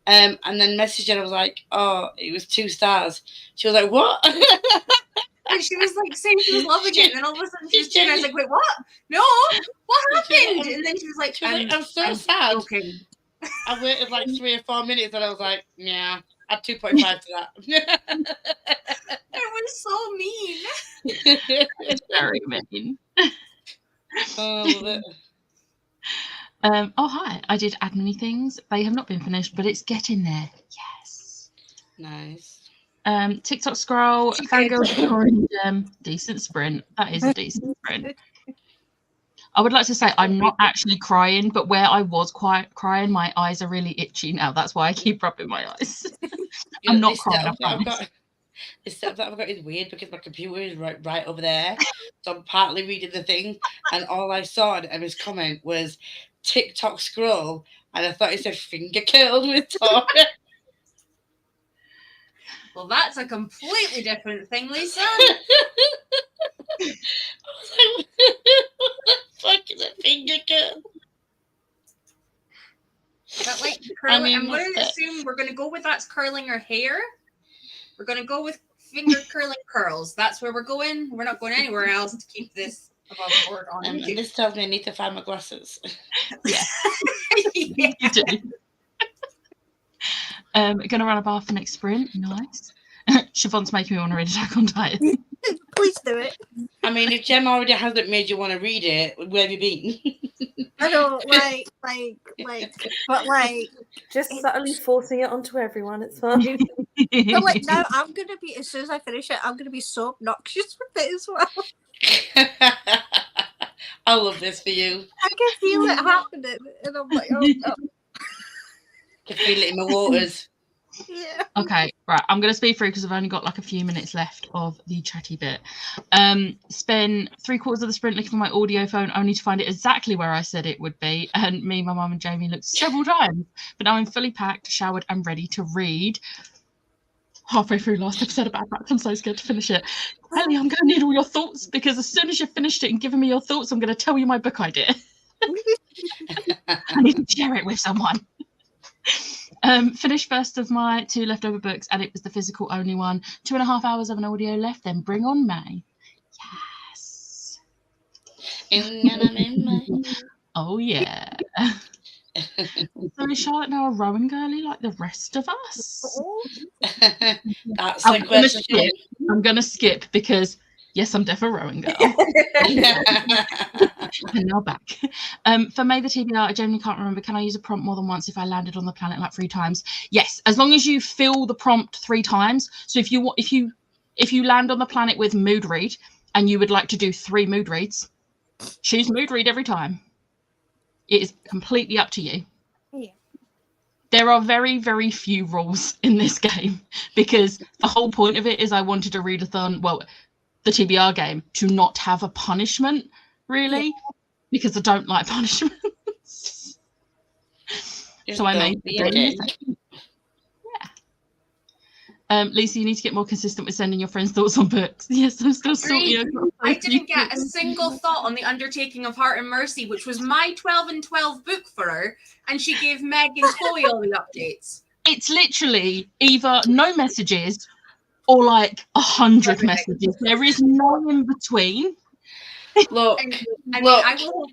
And then messaging, I was like, oh, it was 2 stars. She was like, what? And she was like saying she was loving it, and then all of a sudden she was doing. I was like, wait, what? No, what happened? And then she was like, I'm so sad. Okay. I waited like 3 or 4 minutes, and I was like, yeah, add 2.5 to that. It was so mean. It's very mean. Oh, I love it. Oh, hi. I did add many things. They have not been finished, but it's getting there. Yes. Nice. TikTok scroll, fangirl scoring decent sprint. That is a decent sprint. I would like to say I'm not actually crying, but where I was quite crying, my eyes are really itchy now. That's why I keep rubbing my eyes. I'm not crying. The setup that I've got is weird because my computer is right over there. So I'm partly reading the thing, and all I saw in Emma's comment was TikTok scroll, and I thought it said finger curled with Tori. Well, that's a completely different thing, Lisa. Fucking a finger curl. But like curling, I'm going to assume we're going to go with that's curling her hair. We're going to go with finger curling curls. That's where we're going. We're not going anywhere else to keep this above board on YouTube. And this tells me I need to find my glasses. Yeah. You do. Gonna run a bar for next sprint. Nice. Siobhan's making me want to read Attack on Titan. Please do it. I mean, if Jem already hasn't made you want to read it, where have you been? I don't but just subtly forcing it onto everyone. It's fine. But like now, I'm gonna be as soon as I finish it, I'm gonna be so obnoxious with it as well. I love this for you. I can feel it happening, and I'm like, oh no. I can feel it in my waters. Yeah. Okay, right. I'm going to speed through because I've only got like a few minutes left of the chatty bit. Spend 3/4 of the sprint looking for my audio phone only to find it exactly where I said it would be. And me, my mum and Jamie looked several times. But now I'm fully packed, showered and ready to read. Halfway through last episode of Bad Batch, I'm so scared to finish it. Ellie, I'm going to need all your thoughts because as soon as you've finished it and given me your thoughts, I'm going to tell you my book idea. I need to share it with someone. Finished first of my 2 leftover books, and it was the physical only one. 2.5 hours of an audio left, then bring on May. Yes. Oh yeah. So is Charlotte now a rowing girly like the rest of us? That's the question. I'm gonna skip because yes, I'm definitely a rowing girl. And now back. For May the TBR, I genuinely can't remember. Can I use a prompt more than once if I landed on the planet like 3 times? Yes, as long as you fill the prompt 3 times. So if you land on the planet with mood read and you would like to do 3 mood reads, choose mood read every time. It is completely up to you. Yeah. There are very, very few rules in this game because the whole point of it is I wanted a readathon, well, the TBR game, to not have a punishment, really, because I don't like punishments. So I made the game. Yeah. Lisa, you need to get more consistent with sending your friends thoughts on books. Yes, I'm still sorting. I didn't get a single thought on the Undertaking of Heart and Mercy, which was my 12 and 12 book for her, and she gave Meg and Chloe all the updates. It's literally either no messages or like 100 messages. There is no in between. Look,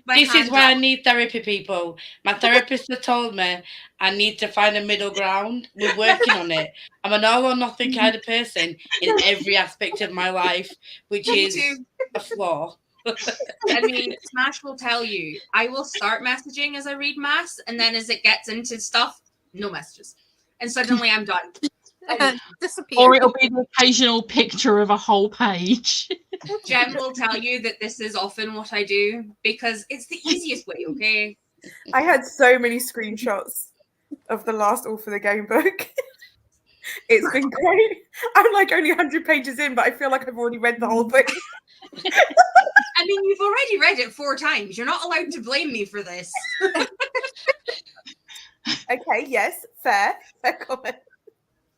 this is why I need therapy, people. My therapist has told me I need to find a middle ground. We're working on it. I'm an all or nothing kind of person in every aspect of my life, which is a flaw. I mean, Smash will tell you, I will start messaging as I read mass, and then as it gets into stuff, no messages. And suddenly I'm done. Or it'll be the occasional picture of a whole page. Jem will tell you that this is often what I do because it's the easiest way, okay? I had so many screenshots of the last All for the Game book. It's been great. I'm like only 100 pages in, but I feel like I've already read the whole book. I mean, you've already read it 4 times. You're not allowed to blame me for this. Okay, yes, fair comment.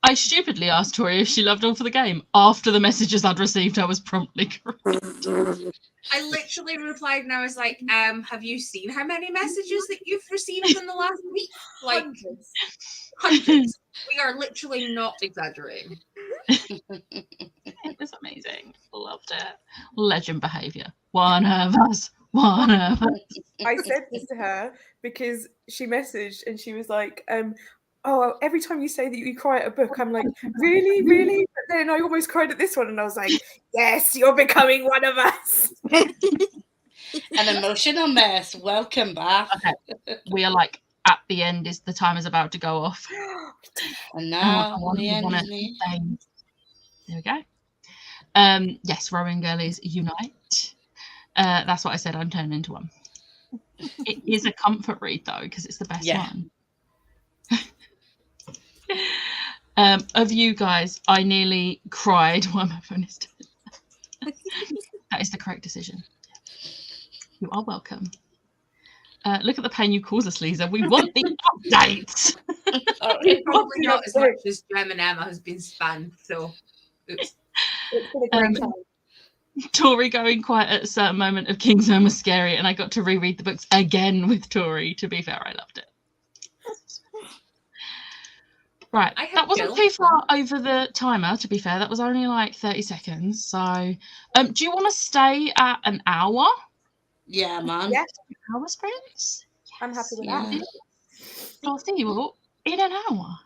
I stupidly asked Tori if she loved All for the Game. After the messages I'd received, I was promptly correct. I literally replied and I was like, have you seen how many messages that you've received in the last week? Like, hundreds. We are literally not exaggerating. It was amazing. Loved it. Legend behaviour. One of us. I said this to her because she messaged and she was like, oh, every time you say that you cry at a book, I'm like, really? But then I almost cried at this one, and I was like, yes, you're becoming one of us. An emotional mess. Welcome back. Okay. We are like at the end. Is the time is about to go off. And now the end is near. There we go. Yes, rowing girlies unite. That's what I said. I'm turning into one. It is a comfort read though, because it's the best one. Of you guys, I nearly cried while my phone is doing that is the correct decision. You are welcome. Look at the pain you cause us, Lisa. We want the updates. Probably not as much as Gem and Emma has been spanned, so oops. It's been a great time. Tori going quiet at a certain moment of Kingsman was scary, and I got to reread the books again with Tori. To be fair, I loved it. Right, that wasn't too far over the timer, to be fair. That was only like 30 seconds. So, do you want to stay at an hour? Yeah, man. Yeah. Hour sprints? Yes. I'm happy with that. I'll see you all in an hour.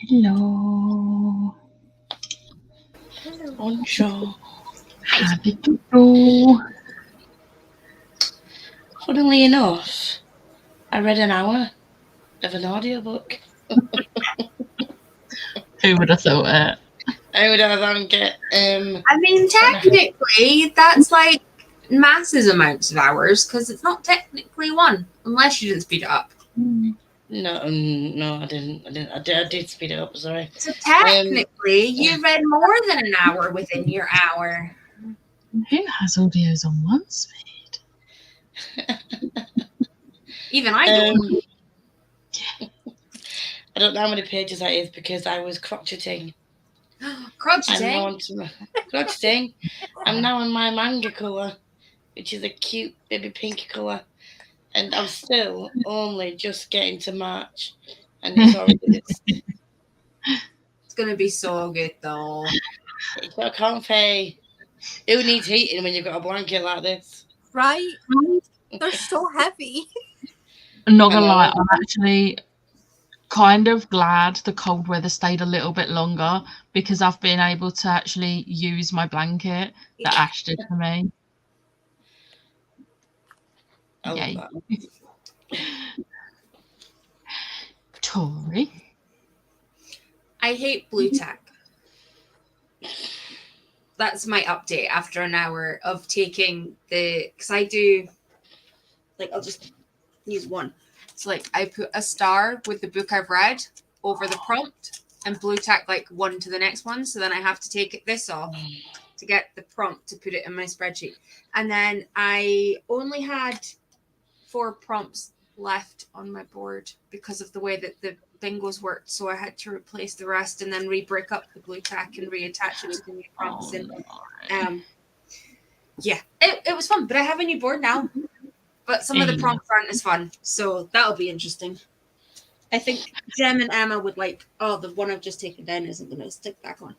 Hello. Bonjour. How did you go? Funnily enough, I read an hour of an audiobook. Who would have thought it? I would have thunk it. I mean, technically, that's like massive amounts of hours because it's not technically one, unless you didn't speed it up. No, I didn't. I did speed it up. Sorry. So technically, you read more than an hour within your hour. Who has audios on one speed? Even I don't. I don't know how many pages that is because I was crotcheting. Crotcheting. I'm now on my manga colour, which is a cute baby pink colour, and I'm still only just getting to March, and it's already this. It's gonna be so good though. It's so comfy. Who needs heating when you've got a blanket like this? Right? They're so heavy. I'm not gonna lie, I'm actually kind of glad the cold weather stayed a little bit longer because I've been able to actually use my blanket that Ash did for me. I love Yay. that. Tori. I hate blue tack. That's my update after an hour of taking because I do, like, I'll just use one. So, like, I put a star with the book I've read over the prompt and blue tack, like, one to the next one. So then I have to take this off to get the prompt to put it in my spreadsheet. And then I only had 4 prompts left on my board because of the way that the bingos worked, so I had to replace the rest and then re-break up the blue tack and reattach it to the new prompts. Yeah, it was fun, but I have a new board now, but some of the prompts aren't as fun, so that'll be interesting. I think Jem and Emma would like, the one I've just taken down isn't going to stick back on.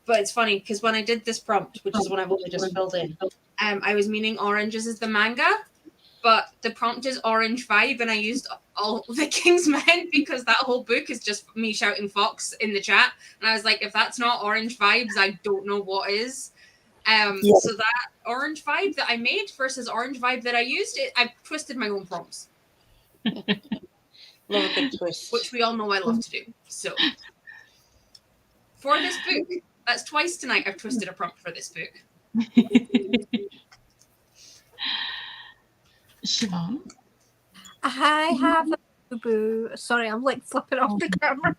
But it's funny because when I did this prompt, which is what I've only just filled in, I was meaning oranges as the manga, but the prompt is Orange Vibe, and I used all the King's Men because that whole book is just me shouting Fox in the chat. And I was like, if that's not Orange Vibes, I don't know what is. So that Orange Vibe that I made versus Orange Vibe that I used, I twisted my own prompts. Love a good twist. Which we all know I love to do. So for this book, that's twice tonight I've twisted a prompt for this book. Siobhan. I have a boo-boo. Sorry, I'm like flipping off the camera.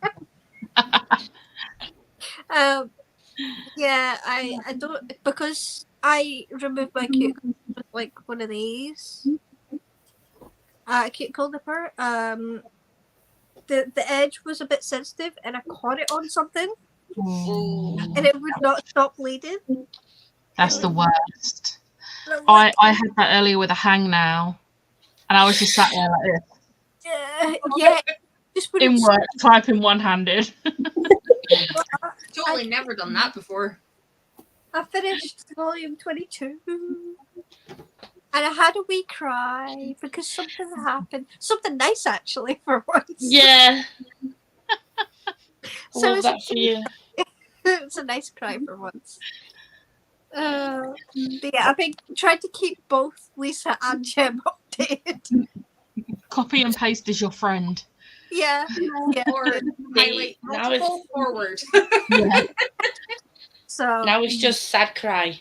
Yeah, I don't, because I removed my cuticle with like one of these. Cuticle nipper. The edge was a bit sensitive, and I caught it on something, and it would not stop bleeding. That's the worst. I had that earlier with a hang-nail, and I was just sat there like this. Yeah. Just in work, typing one-handed. Totally never done that before. I finished volume 22, and I had a wee cry because something happened. Something nice, actually, for once. Yeah. So love that for you. It's a nice cry for once. But yeah, I've been trying to keep both Lisa and Jem updated. Copy and paste is your friend. Yeah. Or highlight multiple forward. Yeah. So now it's just sad cry.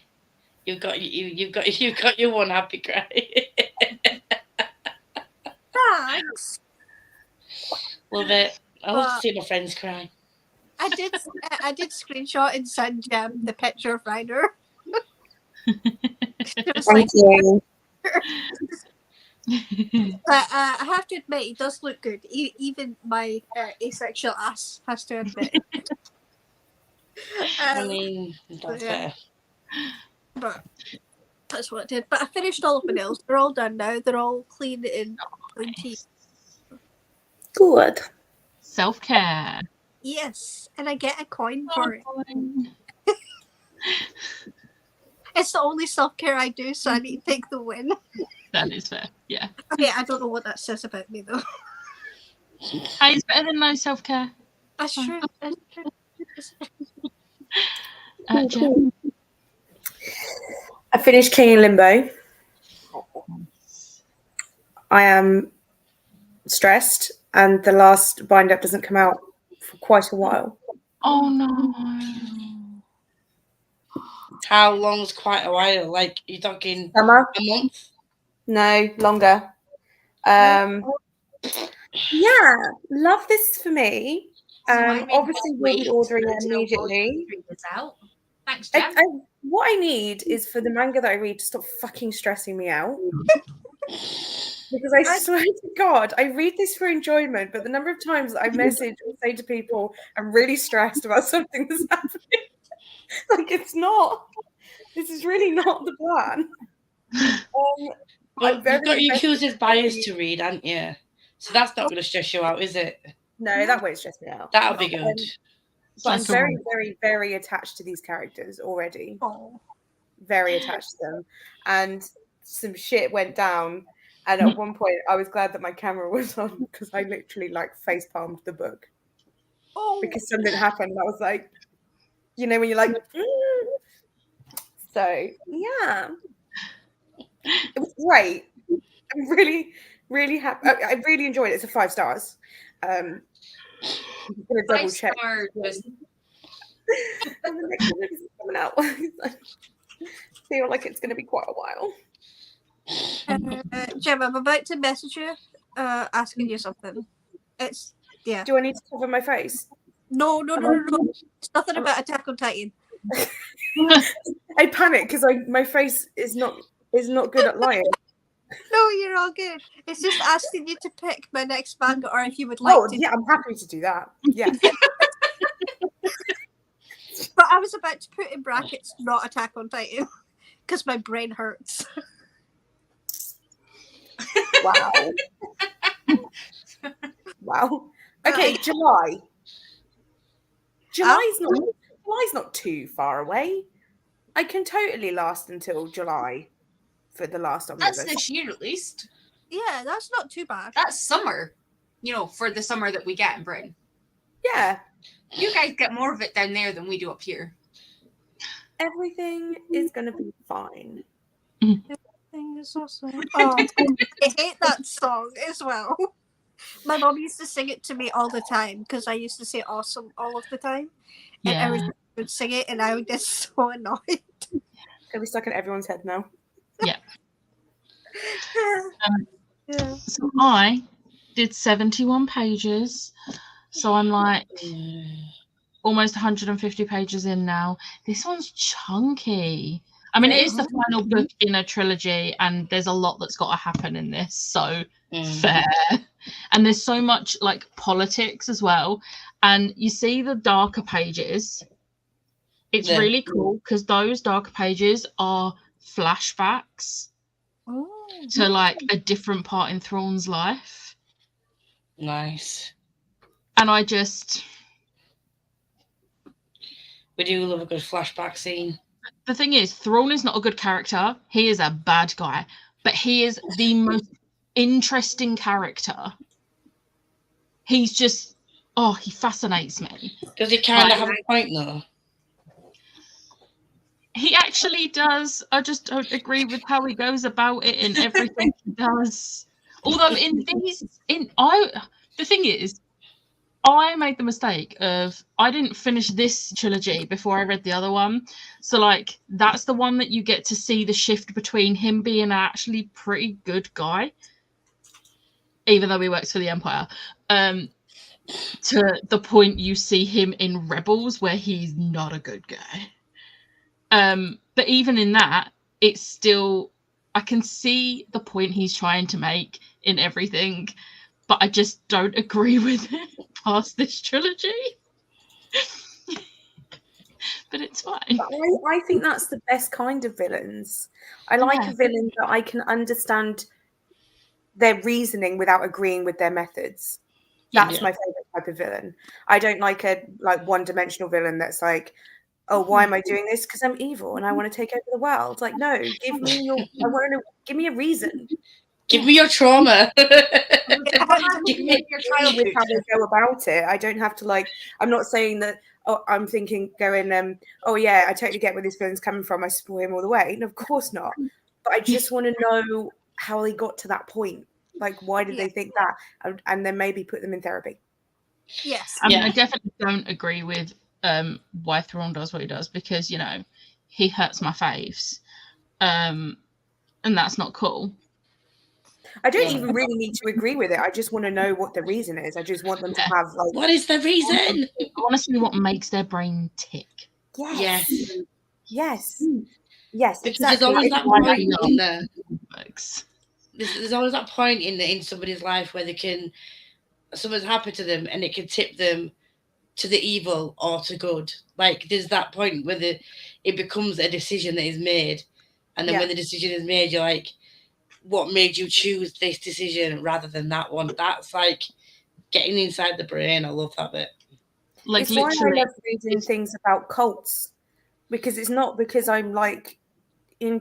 You've got your one happy cry. Thanks. Love it. I love to see my friends cry. I did screenshot and send Jem the picture of Ryder. Thank you. But I have to admit, he does look good. Even my asexual ass has to admit. I mean, that's fair. But that's what I did. But I finished all of my nails. They're all done now. They're all clean and pointy. Good. Self-care. Yes, and I get a coin for it. It's the only self-care I do, so I need to take the win. That is fair, yeah. Okay, I don't know what that says about me, though. Hey, it's better than no self-care. That's true. Jen? I finished King in Limbo. I am stressed, and the last bind up doesn't come out for quite a while. Oh no. How long's quite a while? Like, you're talking Summer? a month? No, longer. Yeah, love this for me. Obviously, we'll be ordering it immediately. Out. Thanks, Jen. What I need is for the manga that I read to stop fucking stressing me out. Because I swear to God, I read this for enjoyment, but the number of times that I message or say to people, I'm really stressed about something that's happening. Like, it's not. This is really not the plan. But you've got your Chooses Bias to read, haven't you? So that's not going to stress you out, is it? No, that won't stress me out. That'll be good. But I'm very, very, very attached to these characters already. Oh. Very attached to them. And some shit went down. And at one point, I was glad that my camera was on because I literally like face palmed the book. Oh. Because something happened. I was like, you know, when you're like, So, yeah. It was great. I'm really, really happy. I really enjoyed it. It's a 5 stars. I'm going to double check. 5 stars. And the next one is coming out. I feel like it's going to be quite a while. Gemma, I'm about to message you asking you something. It's, yeah. Do I need to cover my face? No. It's nothing about Attack on Titan. I panic because my face is not good at lying. No, you're all good. It's just asking you to pick my next manga, or if you would like to. Yeah, I'm happy to do that. Yeah. But I was about to put in brackets not Attack on Titan because my brain hurts. Wow. Okay, July. July's not too far away. I can totally last until July for the last omnibus. That's this year at least. Yeah, that's not too bad. That's summer. You know, for the summer that we get in Britain. Yeah. You guys get more of it down there than we do up here. Everything is going to be fine. Everything is awesome. Oh, I hate that song as well. My mom used to sing it to me all the time because I used to say awesome all of the time. And everyone would sing it and I would get so annoyed. It'll be stuck in everyone's head now. Yeah. So I did 71 pages. So I'm like almost 150 pages in now. This one's chunky. I mean, it is the final book in a trilogy, and there's a lot that's got to happen in this. So fair. And there's so much like politics as well. And you see the darker pages. It's really cool because those darker pages are flashbacks to like a different part in Thrawn's life. Nice. And we do love a good flashback scene. The thing is, Thrawn is not a good character. He is a bad guy, but he is the most interesting character. He's just, he fascinates me. Does he kind of have a point though? He actually does. I just don't agree with how he goes about it and everything he does. Although the thing is, I made the mistake of I didn't finish this trilogy before I read the other one. So like that's the one that you get to see the shift between him being an actually pretty good guy, even though he works for the Empire, to the point you see him in Rebels where he's not a good guy. But even in that, it's still, I can see the point he's trying to make in everything, but I just don't agree with it past this trilogy. But it's fine. I think that's the best kind of villains. I like a villain that I can understand their reasoning without agreeing with their methods. That's my favorite type of villain. I don't like a one-dimensional villain that's like, oh, why am I doing this? Because I'm evil and I want to take over the world. Like, no, give me a reason. Give me your trauma. Give me your child with how they go about it. I don't have to like. I'm not saying that. Oh, I'm thinking going. Oh yeah, I totally get where this villain's coming from. I support him all the way. And of course not. But I just want to know how they got to that point. Like, why did they think that? And then maybe put them in therapy. Yes. I mean, I definitely don't agree with why Thrawn does what he does, because, you know, he hurts my faves. And that's not cool. I don't even really need to agree with it. I just want to know what the reason is. I just want them to have like. What is the reason? I want to see what makes their brain tick. Yes. Because Exactly. there's always that point in there. There's always that point in somebody's life where something's happened to them and it can tip them to the evil or to good. Like there's that point where it becomes a decision that is made, and then when the decision is made, you're like, what made you choose this decision rather than that one? That's like getting inside the brain. I love that bit. Like, it's why I love reading things about cults, because it's not because I'm like I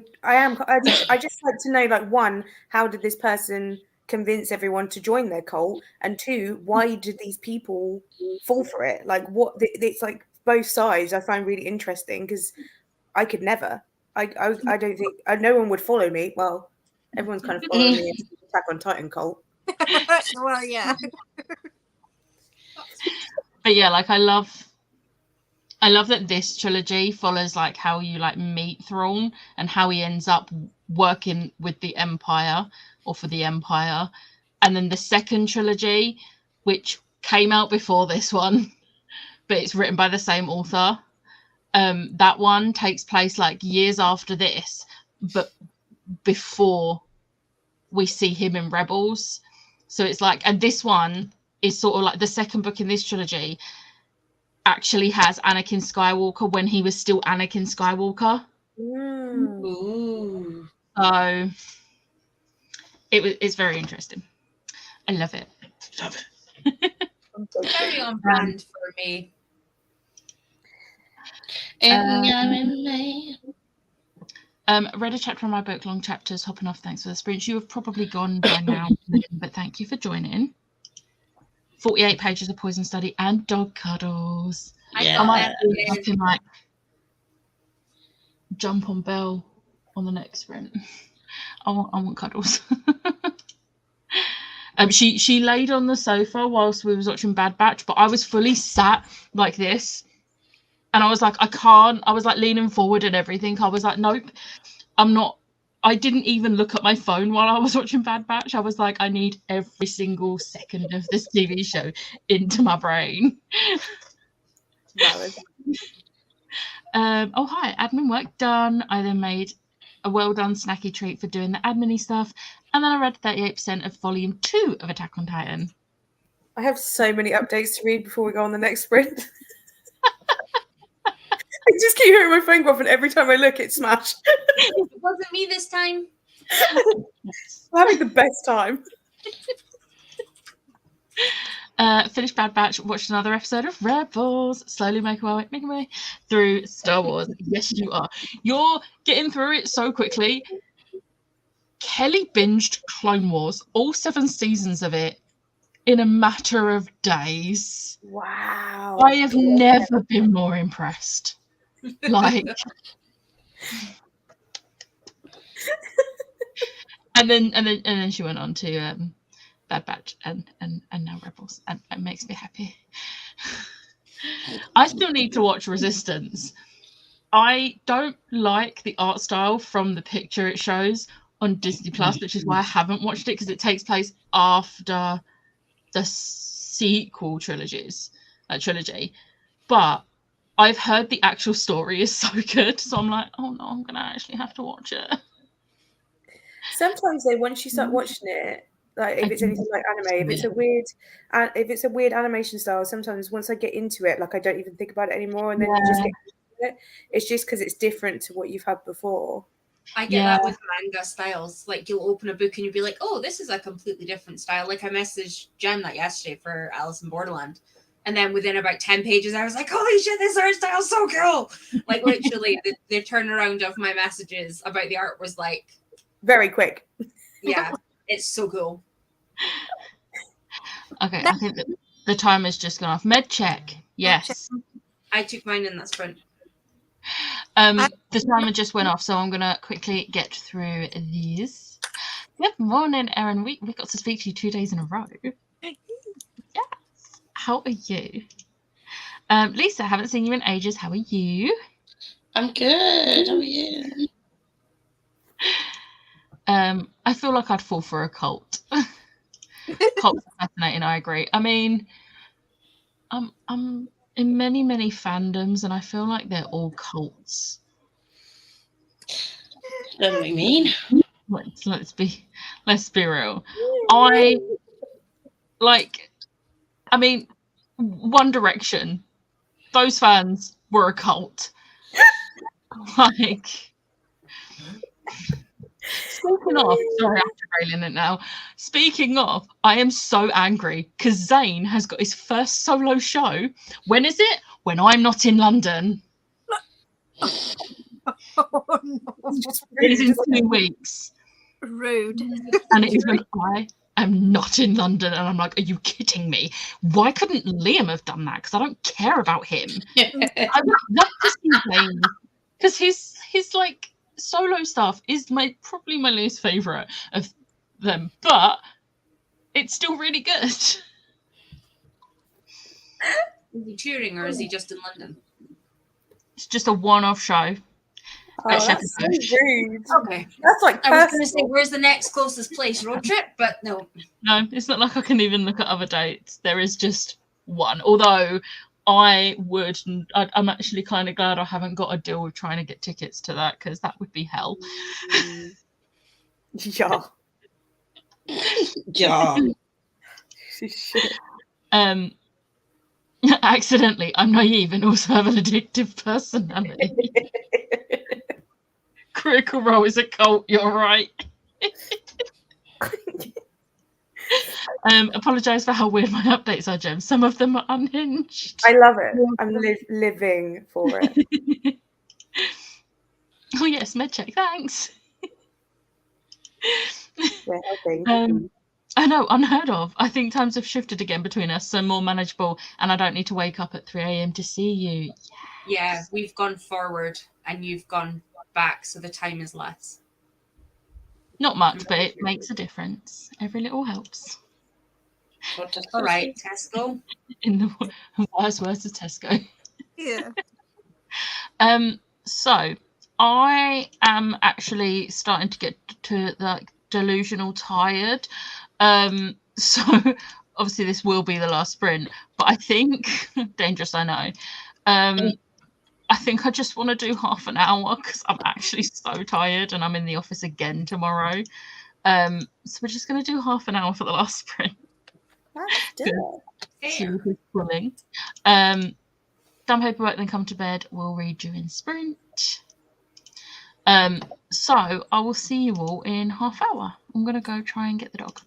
just like to know, like, one, how did this person convince everyone to join their cult, and two, why did these people fall for it? Like, what it's like both sides I find really interesting, because I could never. I don't think no one would follow me. Well, everyone's kind of following me into the Attack on Titan cult. Well, yeah. But yeah, like I love that this trilogy follows like how you like meet Thrawn and how he ends up working with the Empire or for the Empire. And then the second trilogy, which came out before this one, but it's written by the same author. That one takes place like years after this, but before we see him in Rebels. So it's like, and this one is sort of like the second book in this trilogy actually has Anakin Skywalker when he was still Anakin Skywalker. Ooh. So it's very interesting. I love it. Very on brand for me. Read a chapter of my book, Long Chapters, hopping off, thanks for the sprints. You have probably gone by now, but thank you for joining. 48 pages of Poison Study and dog cuddles. Yeah. I might I can like jump on Belle on the next sprint. I want cuddles. She laid on the sofa whilst we was watching Bad Batch, but I was fully sat like this, and I was like, I can't. I was like leaning forward and everything. I was like, nope, I'm not. I didn't even look at my phone while I was watching Bad Batch. I was like, I need every single second of this TV show into my brain. Oh, hi, admin work done. I then made a well done snacky treat for doing the admin-y stuff. And then I read 38% of volume 2 of Attack on Titan. I have so many updates to read before we go on the next sprint. I just keep hearing my phone go off, and every time I look, it's smashed. It wasn't me this time. I'm having the best time. Finished Bad Batch, watched another episode of Rebels, slowly making my way through Star Wars. Yes, you are. You're getting through it so quickly. Kelly binged Clone Wars, all 7 seasons of it, in a matter of days. Wow. I have never been more impressed. Like, and then she went on to Bad Batch and now Rebels, and it makes me happy. I still need to watch Resistance. I don't like the art style from the picture it shows on Disney Plus, which is why I haven't watched it, because it takes place after the sequel trilogy. But I've heard the actual story is so good, so I'm like, oh no, I'm gonna actually have to watch it. Sometimes once you start watching it, like if it's anything like anime, if it's a weird animation style, sometimes once I get into it, like I don't even think about it anymore, and then you just get into it. It's just because it's different to what you've had before. I get that with manga styles. Like, you'll open a book and you'll be like, oh, this is a completely different style. Like, I messaged Jen that yesterday for Alice in Borderland. And then within about 10 pages, I was like, holy shit, this art style is so cool. Like, literally, the turnaround of my messages about the art was like... very quick. Yeah. It's so cool. Okay, I think that the timer's just gone off. Med check. Yes. I took mine in that sprint. The timer just went off, so I'm going to quickly get through these. Good morning, Erin. We got to speak to you 2 days in a row. Yes. How are you? Lisa, haven't seen you in ages. How are you? I'm good. How are you? I feel like I'd fall for a cult. Cults are fascinating, I agree. I mean, I'm in many, many fandoms, and I feel like they're all cults. Don't know what you mean. Let's be real. I mean, One Direction, those fans were a cult. Like, speaking of, sorry, I'm derailing it now. Speaking of, I am so angry because Zayn has got his first solo show. When is it? When I'm not in London. Oh, no. It's in 2 weeks. Rude. And it is when I am not in London, and I'm like, are you kidding me? Why couldn't Liam have done that? Because I don't care about him. I would love to see Zayn, because his like solo stuff is probably my least favourite of them, but it's still really good. Is he touring or is he just in London? It's just a one-off show. Oh, that's so rude. Okay. That's like I was going to say, where's the next closest place? Road trip? But no. No, it's not like I can even look at other dates. There is just one. Although I'm actually kind of glad I haven't got a deal with trying to get tickets to that, because that would be hell. Yeah. Yeah. Shit. Accidentally, I'm naive and also have an addictive personality. Critical Role is a cult, you're right. Apologise for how weird my updates are, Jem. Some of them are unhinged. I love it. I'm living for it. Oh yes, medcheck, thanks. Yeah, helping. I know, unheard of. I think times have shifted again between us, so more manageable, and I don't need to wake up at 3 a.m. to see you. Yes. Yeah, we've gone forward and you've gone back, so the time is less. Not much, but it makes a difference. Every little helps. All right, Tesco. In the worst words of Tesco. Yeah. So I am actually starting to get to like delusional tired. So obviously this will be the last sprint, but I think dangerous, I know. I think I just want to do half an hour because I'm actually so tired and I'm in the office again tomorrow. So we're just going to do half an hour for the last sprint. Let's do it. Swimming. Done paperwork, then come to bed. We'll read during sprint. So I will see you all in half hour. I'm going to go try and get the dog.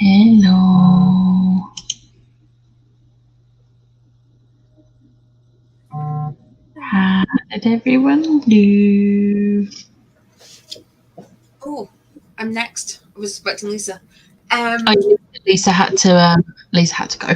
Hello. How did everyone do? Oh, I'm next. I was expecting Lisa. Lisa had to go.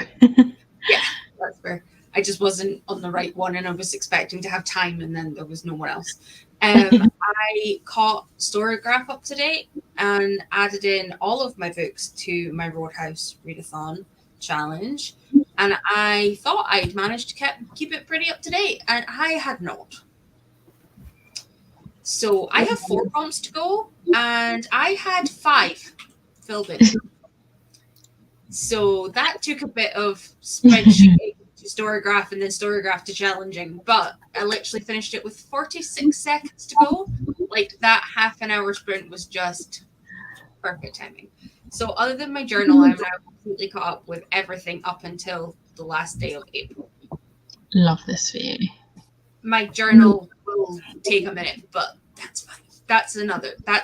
Yeah, that's fair. I just wasn't on the right one, and I was expecting to have time, and then there was no one else. I caught Storygraph up to date and added in all of my books to my Roadhouse Readathon challenge, and I thought I'd managed to keep it pretty up to date, and I had not. So I have 4 prompts to go, and I had 5 filled in. So that took a bit of spreadsheet to Storygraph and then Storygraph to challenging, but I literally finished it with 46 seconds to go. Like that half an hour sprint was just perfect timing. So other than my journal, I'm now completely caught up with everything up until the last day of April. Love this for you. My journal will take a minute, but that's fine. That's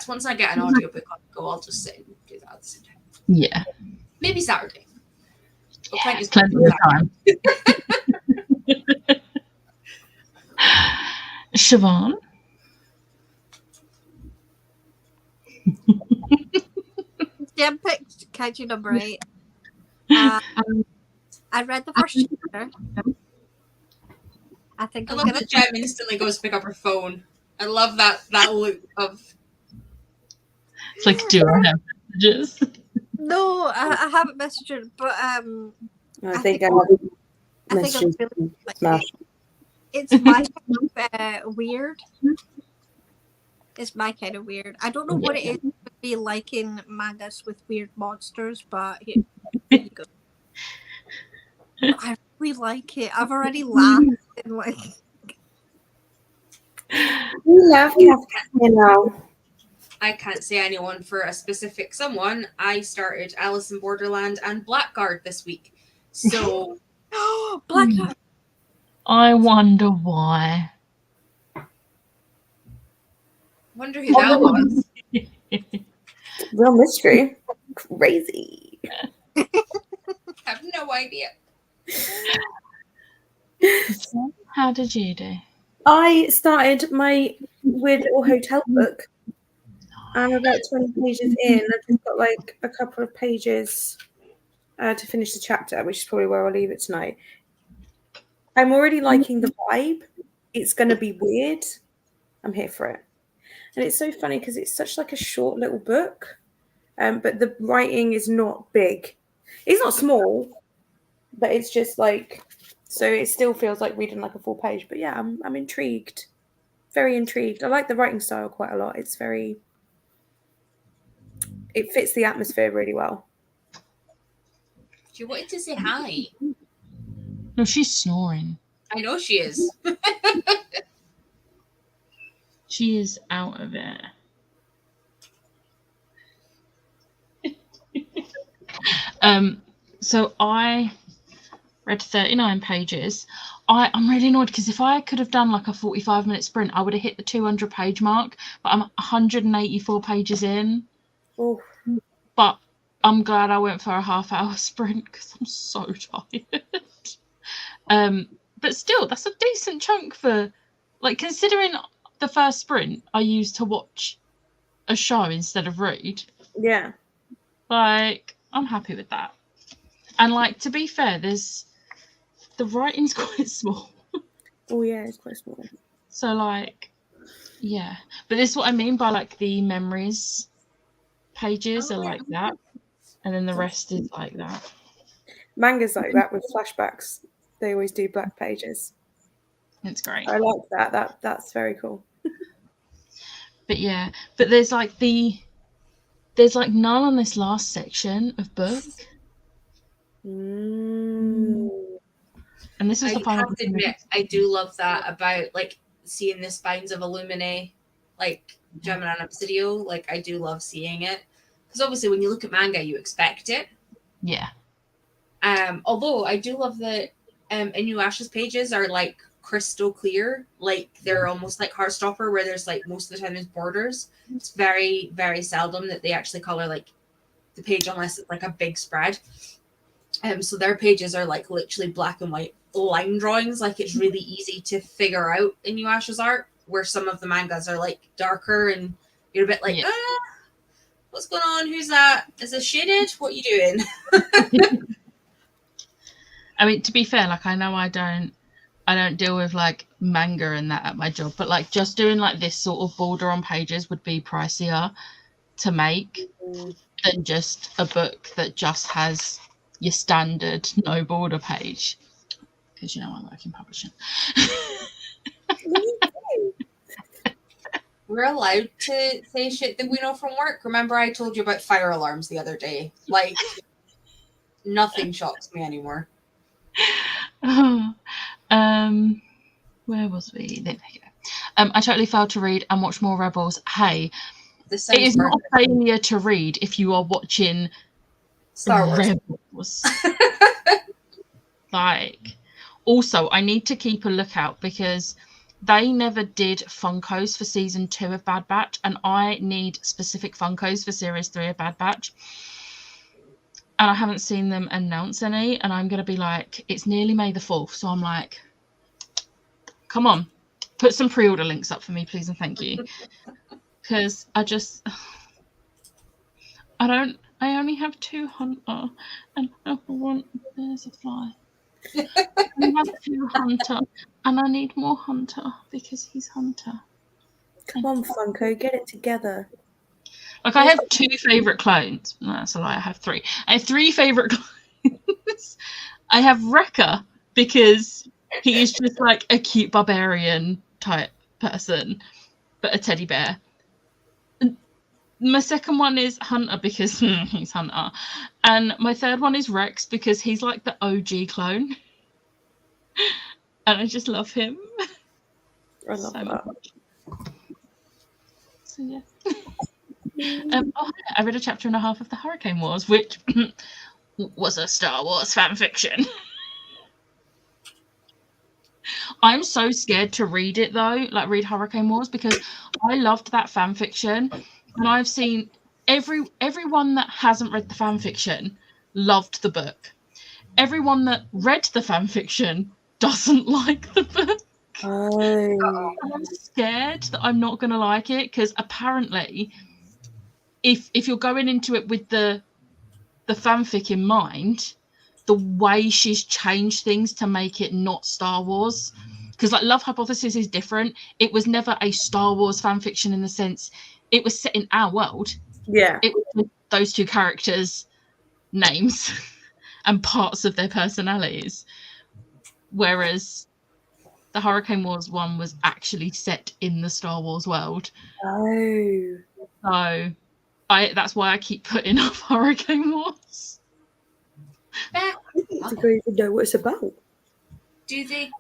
once I get an audiobook on the go, I'll just sit and do that at the same time. Yeah. Maybe Saturday. Plenty of time. Siobhan? Jem picked Kaiju number 8. I read the first chapter. I think I love that Jem instantly goes to pick up her phone. I love that look of. It's like, do I have messages? No, I haven't messaged her, but I think I'm really like it's my kind of weird. It's my kind of weird. I don't know what it is to be liking mangas with weird monsters, but here you go. I really like it. I've already laughed and like. We love now. I can't say anyone for a specific someone. I started Alice in Borderland and Blackguard this week. So Blackguard. I wonder why. Wonder who that was. Real mystery. Crazy. I have no idea. So, how did you do? I started my weird little hotel book. I'm about 20 pages in. I've just got like a couple of pages to finish the chapter, which is probably where I'll leave it tonight. I'm already liking the vibe. It's going to be weird. I'm here for it. And it's so funny because it's such like a short little book, but the writing is not big. It's not small, but it's just like, so it still feels like reading like a full page. But yeah, I'm intrigued. Very intrigued. I like the writing style quite a lot. It's very... It fits the atmosphere really well. She wanted to say hi. No, she's snoring. I know she is. She is out of it. So I read 39 pages. I'm really annoyed because if I could have done like a 45-minute sprint, I would have hit the 200-page mark, but I'm 184 pages in. Ooh. But I'm glad I went for a half-hour sprint because I'm so tired. But still, that's a decent chunk for, like, considering the first sprint I used to watch a show instead of read. Yeah. Like, I'm happy with that. And, like, to be fair, the writing's quite small. Oh, yeah, it's quite small. So, like, yeah. But this is what I mean by, like, the memories pages are like that. And then the rest is like that. Manga's like that with flashbacks. They always do black pages. It's great. I like that. That's very cool. But yeah, but there's like none on this last section of book. And this is the final. I have to admit, I do love that about like seeing the spines of Illumine, like Gemini and Obsidio. Like I do love seeing it because obviously when you look at manga, you expect it. Yeah. Although I do love that Inuyasha's pages are like crystal clear, like they're almost like Heartstopper, where there's like most of the time there's borders. It's very, very seldom that they actually color like the page unless it's like a big spread. So their pages are like literally black and white line drawings. Like it's really easy to figure out Inuyasha's art, where some of the mangas are like darker and you're a bit like, what's going on? Who's that? Is this shaded? What are you doing? I mean, to be fair, like I know I don't deal with like manga and that at my job, but like just doing like this sort of border on pages would be pricier to make than just a book that just has your standard no border page. Because you know I work in publishing. We're allowed to say shit that we know from work. Remember I told you about fire alarms the other day? Like, nothing shocks me anymore. Where was we? There we go. I totally failed to read and watch more Rebels. Hey, it is not a failure to read if you are watching Star Wars. Rebels. Like, also, I need to keep a lookout because they never did Funkos for season 2 of Bad Batch, and I need specific Funkos for series 3 of Bad Batch. And I haven't seen them announce any, and I'm going to be like, it's nearly May the 4th, so I'm like, come on, put some pre-order links up for me, please and thank you. Because I only have 2 Hunter, and I want, there's a fly. I have 2 Hunter, and I need more Hunter because he's Hunter. Come on, Funko, get it together. Like, I have 2 favourite clones. No, that's a lie, I have 3. I have 3 favourite clones. I have Wrecker because he is just like a cute barbarian type person, but a teddy bear. My second one is Hunter because he's Hunter. And my third one is Rex because he's like the OG clone. And I just love him. I love that. So yeah. I read a chapter and a half of the Hurricane Wars, which was a Star Wars fan fiction. I'm so scared to read it though, like read Hurricane Wars, because I loved that fan fiction, and I've seen everyone that hasn't read the fan fiction loved the book. Everyone that read the fan fiction doesn't like the book. Oh. I'm scared that I'm not going to like it because apparently, if you're going into it with the fanfic in mind, the way she's changed things to make it not Star Wars, because like Love Hypothesis is different. It was never a Star Wars fanfiction in the sense it was set in our world. Yeah, it was those 2 characters' names and parts of their personalities, whereas the Hurricane Wars one was actually set in the Star Wars world. Oh. So that's why I keep putting off Hurricane Wars. I don't even know what it's about. Do they,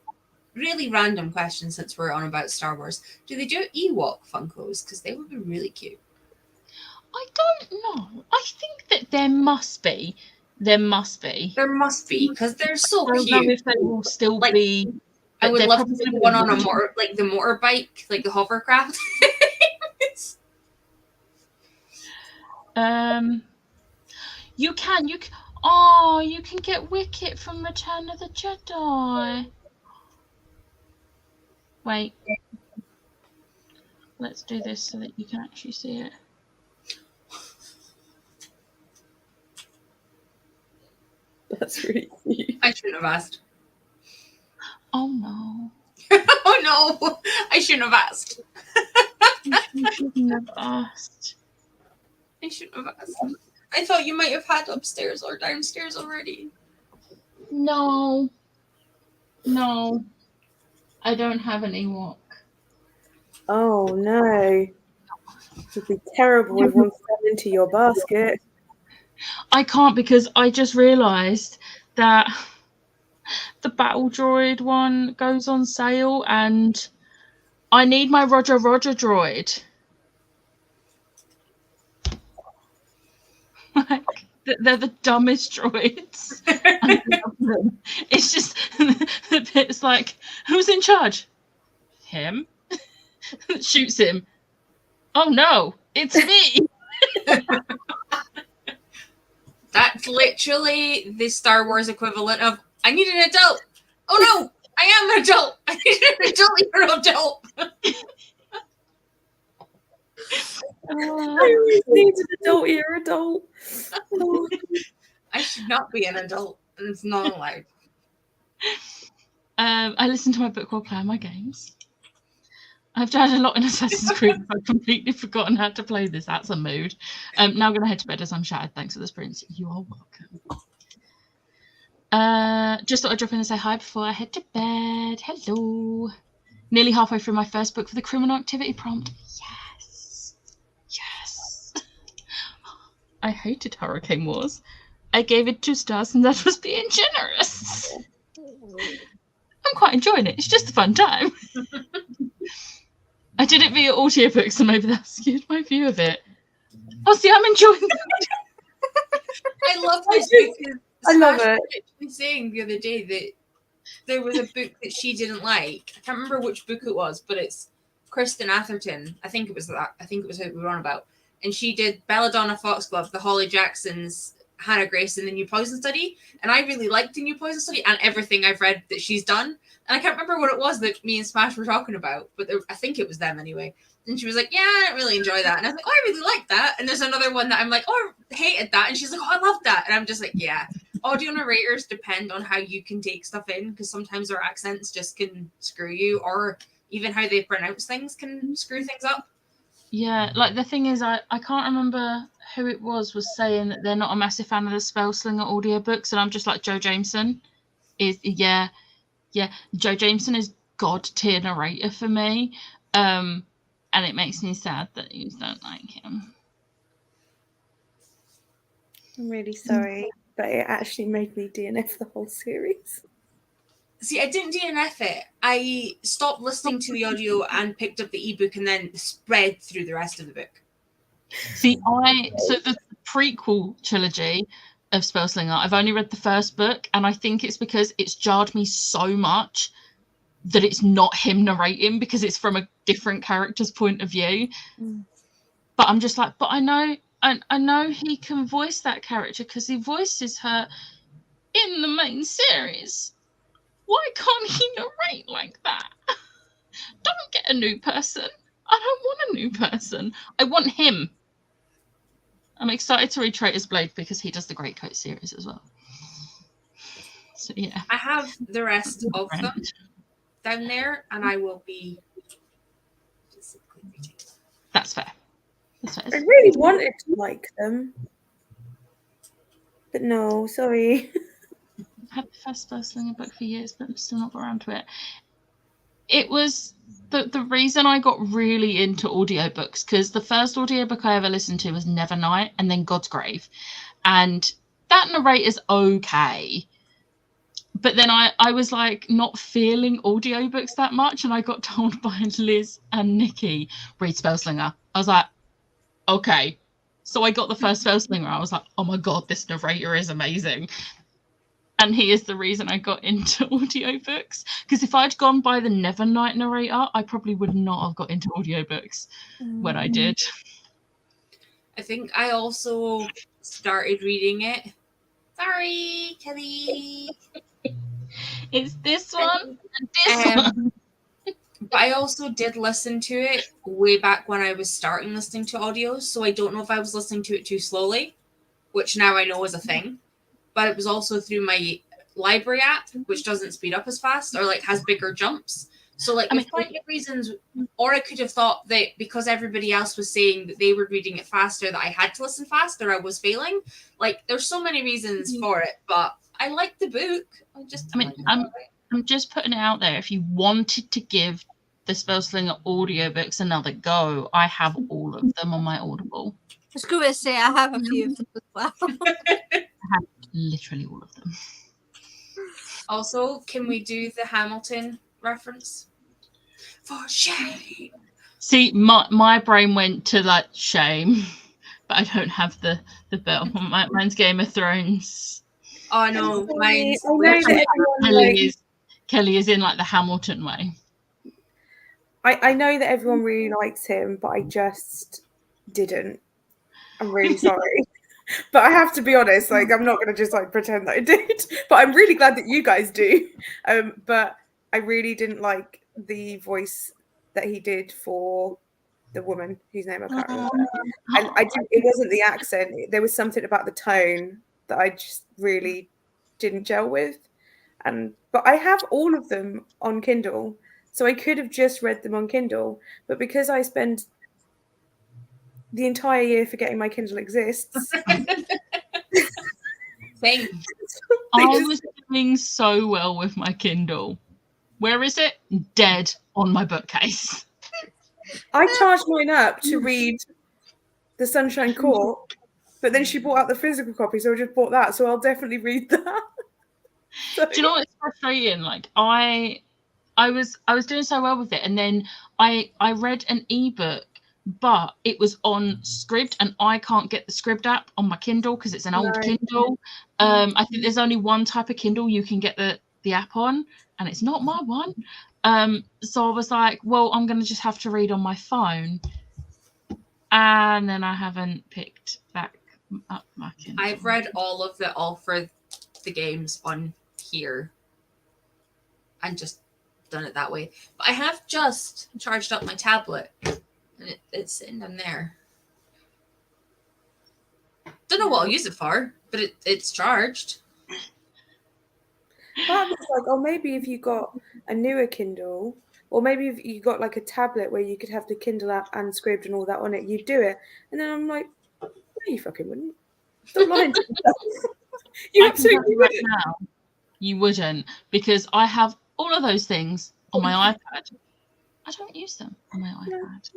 really random question since we're on about Star Wars, do they do Ewok Funkos? Because they would be really cute. I don't know. I think that there must be. There must be, because they're so cute. I don't know if they will still like, be. I would love to see one on a the motorbike, like the hovercraft. You can. Oh, you can get Wicket from Return of the Jedi. Wait. Let's do this so that you can actually see it. That's really cute. I shouldn't have asked. Oh no. Oh no! I shouldn't have asked. You shouldn't have asked. I shouldn't have asked. I thought you might have had upstairs or downstairs already. No. I don't have an Ewok. Oh no. It would be terrible if one fell into your basket. I can't because I just realised that the Battle Droid one goes on sale and I need my Roger droid. Like, they're the dumbest droids. I love them. It's just, it's like, who's in charge? Him. Shoots him. Oh no, it's me. That's literally the Star Wars equivalent of, I need an adult. Oh no, I am an adult. I need an adult. You're an adult. I always need an adult. You're an adult. Oh. I should not be an adult, and it's not allowed. I listen to my book while playing my games. I've done a lot in Assassin's Creed. I've completely forgotten how to play this. That's a mood. Now I'm going to head to bed as I'm shattered. Thanks for the sprints. You are welcome. Just thought I'd drop in and say hi before I head to bed. Hello. Nearly halfway through my first book for the criminal activity prompt. Yes. Yes. I hated Hurricane Wars. I gave it 2 stars and that was being generous. I'm quite enjoying it. It's just a fun time. I did it via audiobook, so maybe that skewed my view of it. Oh, see, I'm enjoying it. I love this book. I love it. Was saying the other day that there was a book that she didn't like. I can't remember which book it was, but it's Kristen Atherton. I think it was that. I think it was who we were on about. And she did Belladonna Foxglove, the Holly Jackson's Hannah Grace in the New Poison Study. And I really liked the New Poison Study and everything I've read that she's done. And I can't remember what it was that me and Smash were talking about, but I think it was them anyway. And she was like, yeah, I didn't really enjoy that. And I was like, oh, I really like that. And there's another one that I'm like, oh, I hated that. And she's like, oh, I love that. And I'm just like, yeah. Audio narrators depend on how you can take stuff in, because sometimes their accents just can screw you, or even how they pronounce things can screw things up. Yeah, like the thing is, I can't remember who it was saying that they're not a massive fan of the Spellslinger audiobooks, and I'm just like, Joe Jameson is, yeah, Joe Jameson is god tier narrator for me, and it makes me sad that you don't like him. I'm really sorry, but it actually made me DNF the whole series. See, I didn't DNF it. I stopped listening to the audio and picked up the ebook and then spread through the rest of the book. See, so the prequel trilogy of Spellslinger, I've only read the first book, and I think it's because it's jarred me so much that it's not him narrating, because it's from a different character's point of view. But I'm just like, but I know he can voice that character because he voices her in the main series. Why can't he narrate like that? Don't get a new person. I don't want a new person. I want him. I'm excited to read Traitor's Blade because he does the Great Coat series as well. So yeah. I have the rest of them down there, and I will be physically reading them. That's fair. I really wanted to like them, but no, sorry. I've had the first Spellslinger book for years, but I'm still not got around to it. It was the reason I got really into audiobooks, because the first audiobook I ever listened to was Nevernight and then God's Grave. And that narrator's okay. But then I was like not feeling audiobooks that much, and I got told by Liz and Nikki, read Spellslinger. I was like, okay. So I got the first Spellslinger. I was like, oh my God, this narrator is amazing. And he is the reason I got into audiobooks. Because if I'd gone by the Nevernight narrator, I probably would not have got into audiobooks when I did. I think I also started reading it. Sorry, Kelly. It's this one and this one. But I also did listen to it way back when I was starting listening to audios. So I don't know if I was listening to it too slowly, which now I know is a thing. But it was also through my library app, which doesn't speed up as fast or like has bigger jumps. So like there's plenty of reasons, or I could have thought that because everybody else was saying that they were reading it faster, that I had to listen fast or I was failing. Like there's so many reasons for it, but I like the book. I'm just putting it out there. If you wanted to give the Spellslinger audiobooks another go, I have all of them on my Audible. I was going to say I have a few of them as well. I have literally all of them. Also, can we do the Hamilton reference? For shame. See, my brain went to like shame, but I don't have the bell. Mine's Game of Thrones. Oh no, mine's Kelly is in like the Hamilton way. I know that everyone really likes him, but I just didn't. I'm really sorry. But I have to be honest, like I'm not going to just like pretend that I did. But I'm really glad that you guys do. But I really didn't like the voice that he did for the woman whose name I can't remember. And it wasn't the accent. There was something about the tone that I just really didn't gel with. But I have all of them on Kindle, so I could have just read them on Kindle. But because I spend the entire year forgetting my Kindle exists. Same. I was doing so well with my Kindle. Where is it? Dead on my bookcase. I charged mine up to read The Sunshine Court, but then she bought out the physical copy, so I just bought that. So I'll definitely read that. So, do you know what's frustrating? Like I was doing so well with it, and then I read an ebook, but it was on Scribd, and I can't get the Scribd app on my Kindle because it's an old Kindle. I think there's only one type of Kindle you can get the app on, and it's not my one. So I was like, well, I'm gonna just have to read on my phone, and then I haven't picked back up my Kindle. I've read all for the games on here, and just done it that way. But I have just charged up my tablet, and it's sitting down there. Don't know what I'll use it for, but it's charged. Part of it's like, oh, maybe if you got a newer Kindle, or maybe if you got like a tablet where you could have the Kindle app and Scribd and all that on it, you'd do it. And then I'm like, no, you fucking wouldn't. Stop lying to yourself. You absolutely wouldn't. Now, you wouldn't, because I have all of those things on my iPad. I don't use them on my iPad.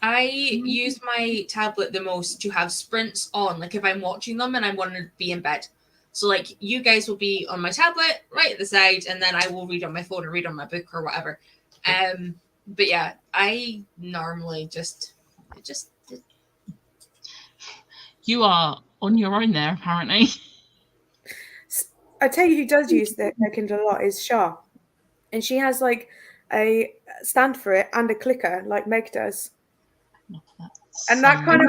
I use my tablet the most to have sprints on, like if I'm watching them and I want to be in bed. So like you guys will be on my tablet right at the side, and then I will read on my phone or read on my book or whatever. But yeah, I normally just. You are on your own there, apparently. I tell you who does use their Kindle a lot is Shah. And she has like a stand for it and a clicker like Meg does. And that kind of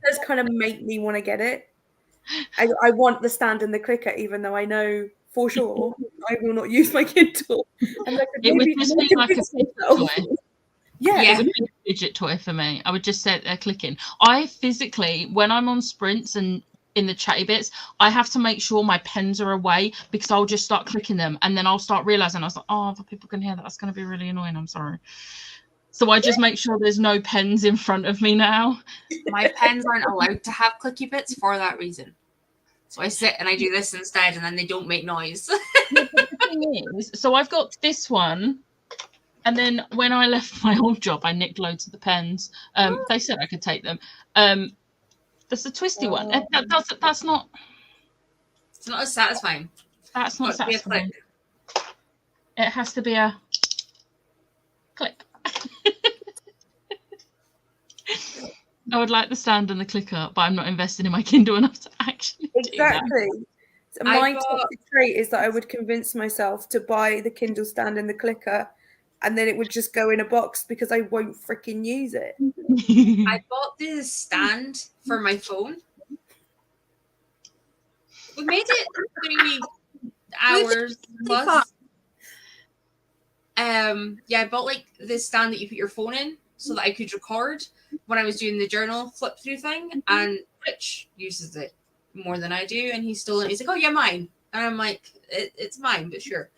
does kind of make me want to get it. I want the stand and the clicker, even though I know for sure I will not use my Kindle. And like, it would just be like a fidget toy. Yeah. It would be a fidget toy for me. I would just sit there clicking. I physically, when I'm on sprints and in the chatty bits, I have to make sure my pens are away, because I'll just start clicking them, and then I'll start realizing, I was like, oh, if people can hear that, that's going to be really annoying. I'm sorry. So I just make sure there's no pens in front of me now. My pens aren't allowed to have clicky bits for that reason. So I sit and I do this instead, and then they don't make noise. The thing is, so I've got this one, and then when I left my old job, I nicked loads of the pens. They said I could take them. That's a twisty one. That's not. It's not as satisfying. That's not satisfying. It has to be a click. I would like the stand and the clicker, but I'm not invested in my Kindle enough to actually do that. So my toxic trait is that I would convince myself to buy the Kindle stand and the clicker, and then it would just go in a box because I won't freaking use it. I bought this stand for my phone. We made it 3 hours plus. Yeah, I bought like this stand that you put your phone in so that I could record when I was doing the journal flip through thing, and Rich uses it more than I do, and he's like, oh yeah, mine. And I'm like, it's mine, but sure.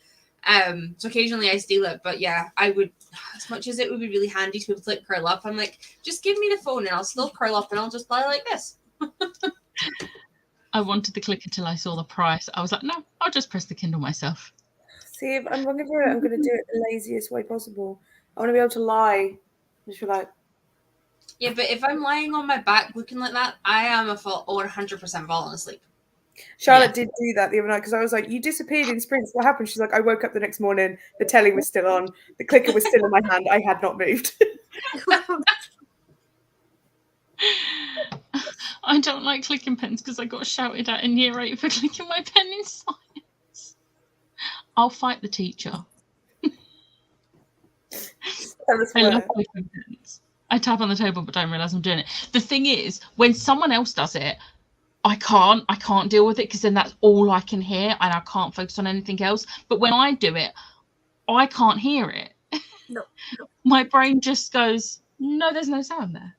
So occasionally I steal it, but yeah, I would, as much as it would be really handy to be able to like curl up, I'm like, just give me the phone and I'll still curl up and I'll just play like this. I wanted the clicker till I saw the price. I was like, no, I'll just press the Kindle myself. See, if I'm going to do it, I'm going to do it the laziest way possible. I want to be able to lie. Just be like, yeah, but if I'm lying on my back looking like that, I am 100% falling asleep. Charlotte did do that the other night, because I was like, you disappeared in sprints. What happened? She's like, I woke up the next morning, the telly was still on, the clicker was still in my hand, I had not moved. I don't like clicking pens because I got shouted at in year 8 for clicking my pen in science. I'll fight the teacher. I love clicking pens. I tap on the table but don't realise I'm doing it. The thing is, when someone else does it, I can't deal with it because then that's all I can hear and I can't focus on anything else. But when I do it, I can't hear it. No. My brain just goes, no, there's no sound there.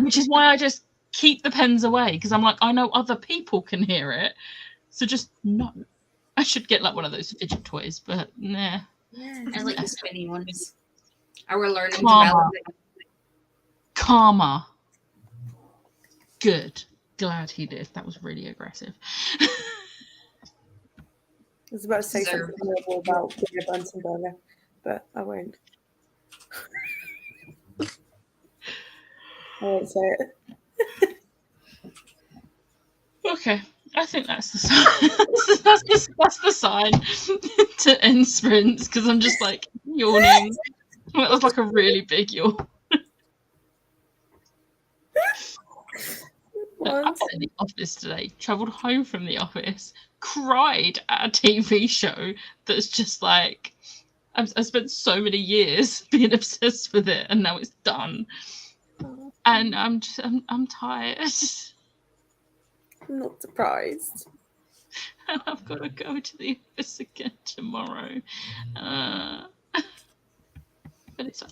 Which is why I just keep the pens away, because I'm like, I know other people can hear it. So just no. I should get like one of those fidget toys, but nah. I like the spinny ones. Our learning Karma. development. Karma. Good. Glad he did. That was really aggressive. I was about to say something horrible about being a Bunsen burner, but I won't. I won't say it. Okay. I think that's the sign. that's the sign to end sprints, because I'm just like yawning. It was like a really big yawn. I was in the office today, travelled home from the office, cried at a TV show that's just like, I spent so many years being obsessed with it, and now it's done. And I'm tired. I'm not surprised. And I've got to go to the office again tomorrow. But it's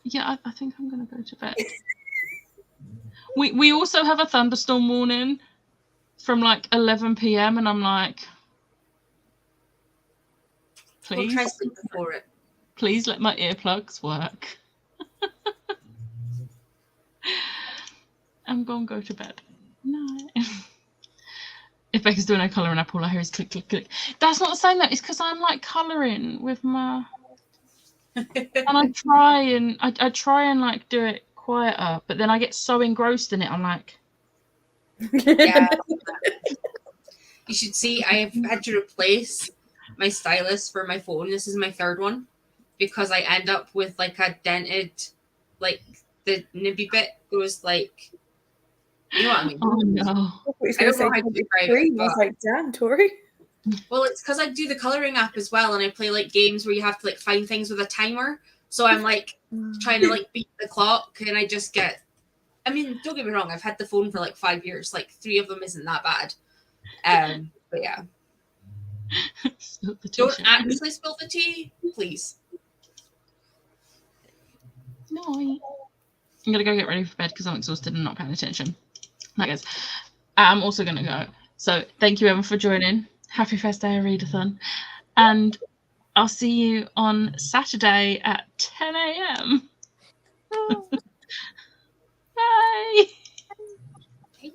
yeah, I think I'm going to go to bed. We also have a thunderstorm warning from like 11 p.m. and I'm like, please, we'll try sleep before it. Please let my earplugs work. I'm going to go to bed. No. If Becca's doing her colouring up, all I hear is click, click, click. That's not the same though. It's because I'm like colouring with my... and I try and like do it quieter, but then I get so engrossed in it. I'm like... Yeah. You should see, I have had to replace my stylus for my phone. This is my third one, because I end up with like a dented, like the nibby bit goes like, you know what I mean? Oh no. I don't know how to describe it, but... I was like, damn, Tori. Well, it's because I do the colouring app as well, and I play like games where you have to like find things with a timer. So I'm like trying to like beat the clock, and I just get... I mean, don't get me wrong, I've had the phone for like 5 years. Like 3 of them isn't that bad. But yeah. Don't actually spill the tea, please. No. I'm going to go get ready for bed because I'm exhausted and not paying attention. Right, guys. I'm also going to go. So thank you, Emma, for joining. Happy first day of Readathon. And I'll see you on Saturday at 10 a.m. Bye. Hey.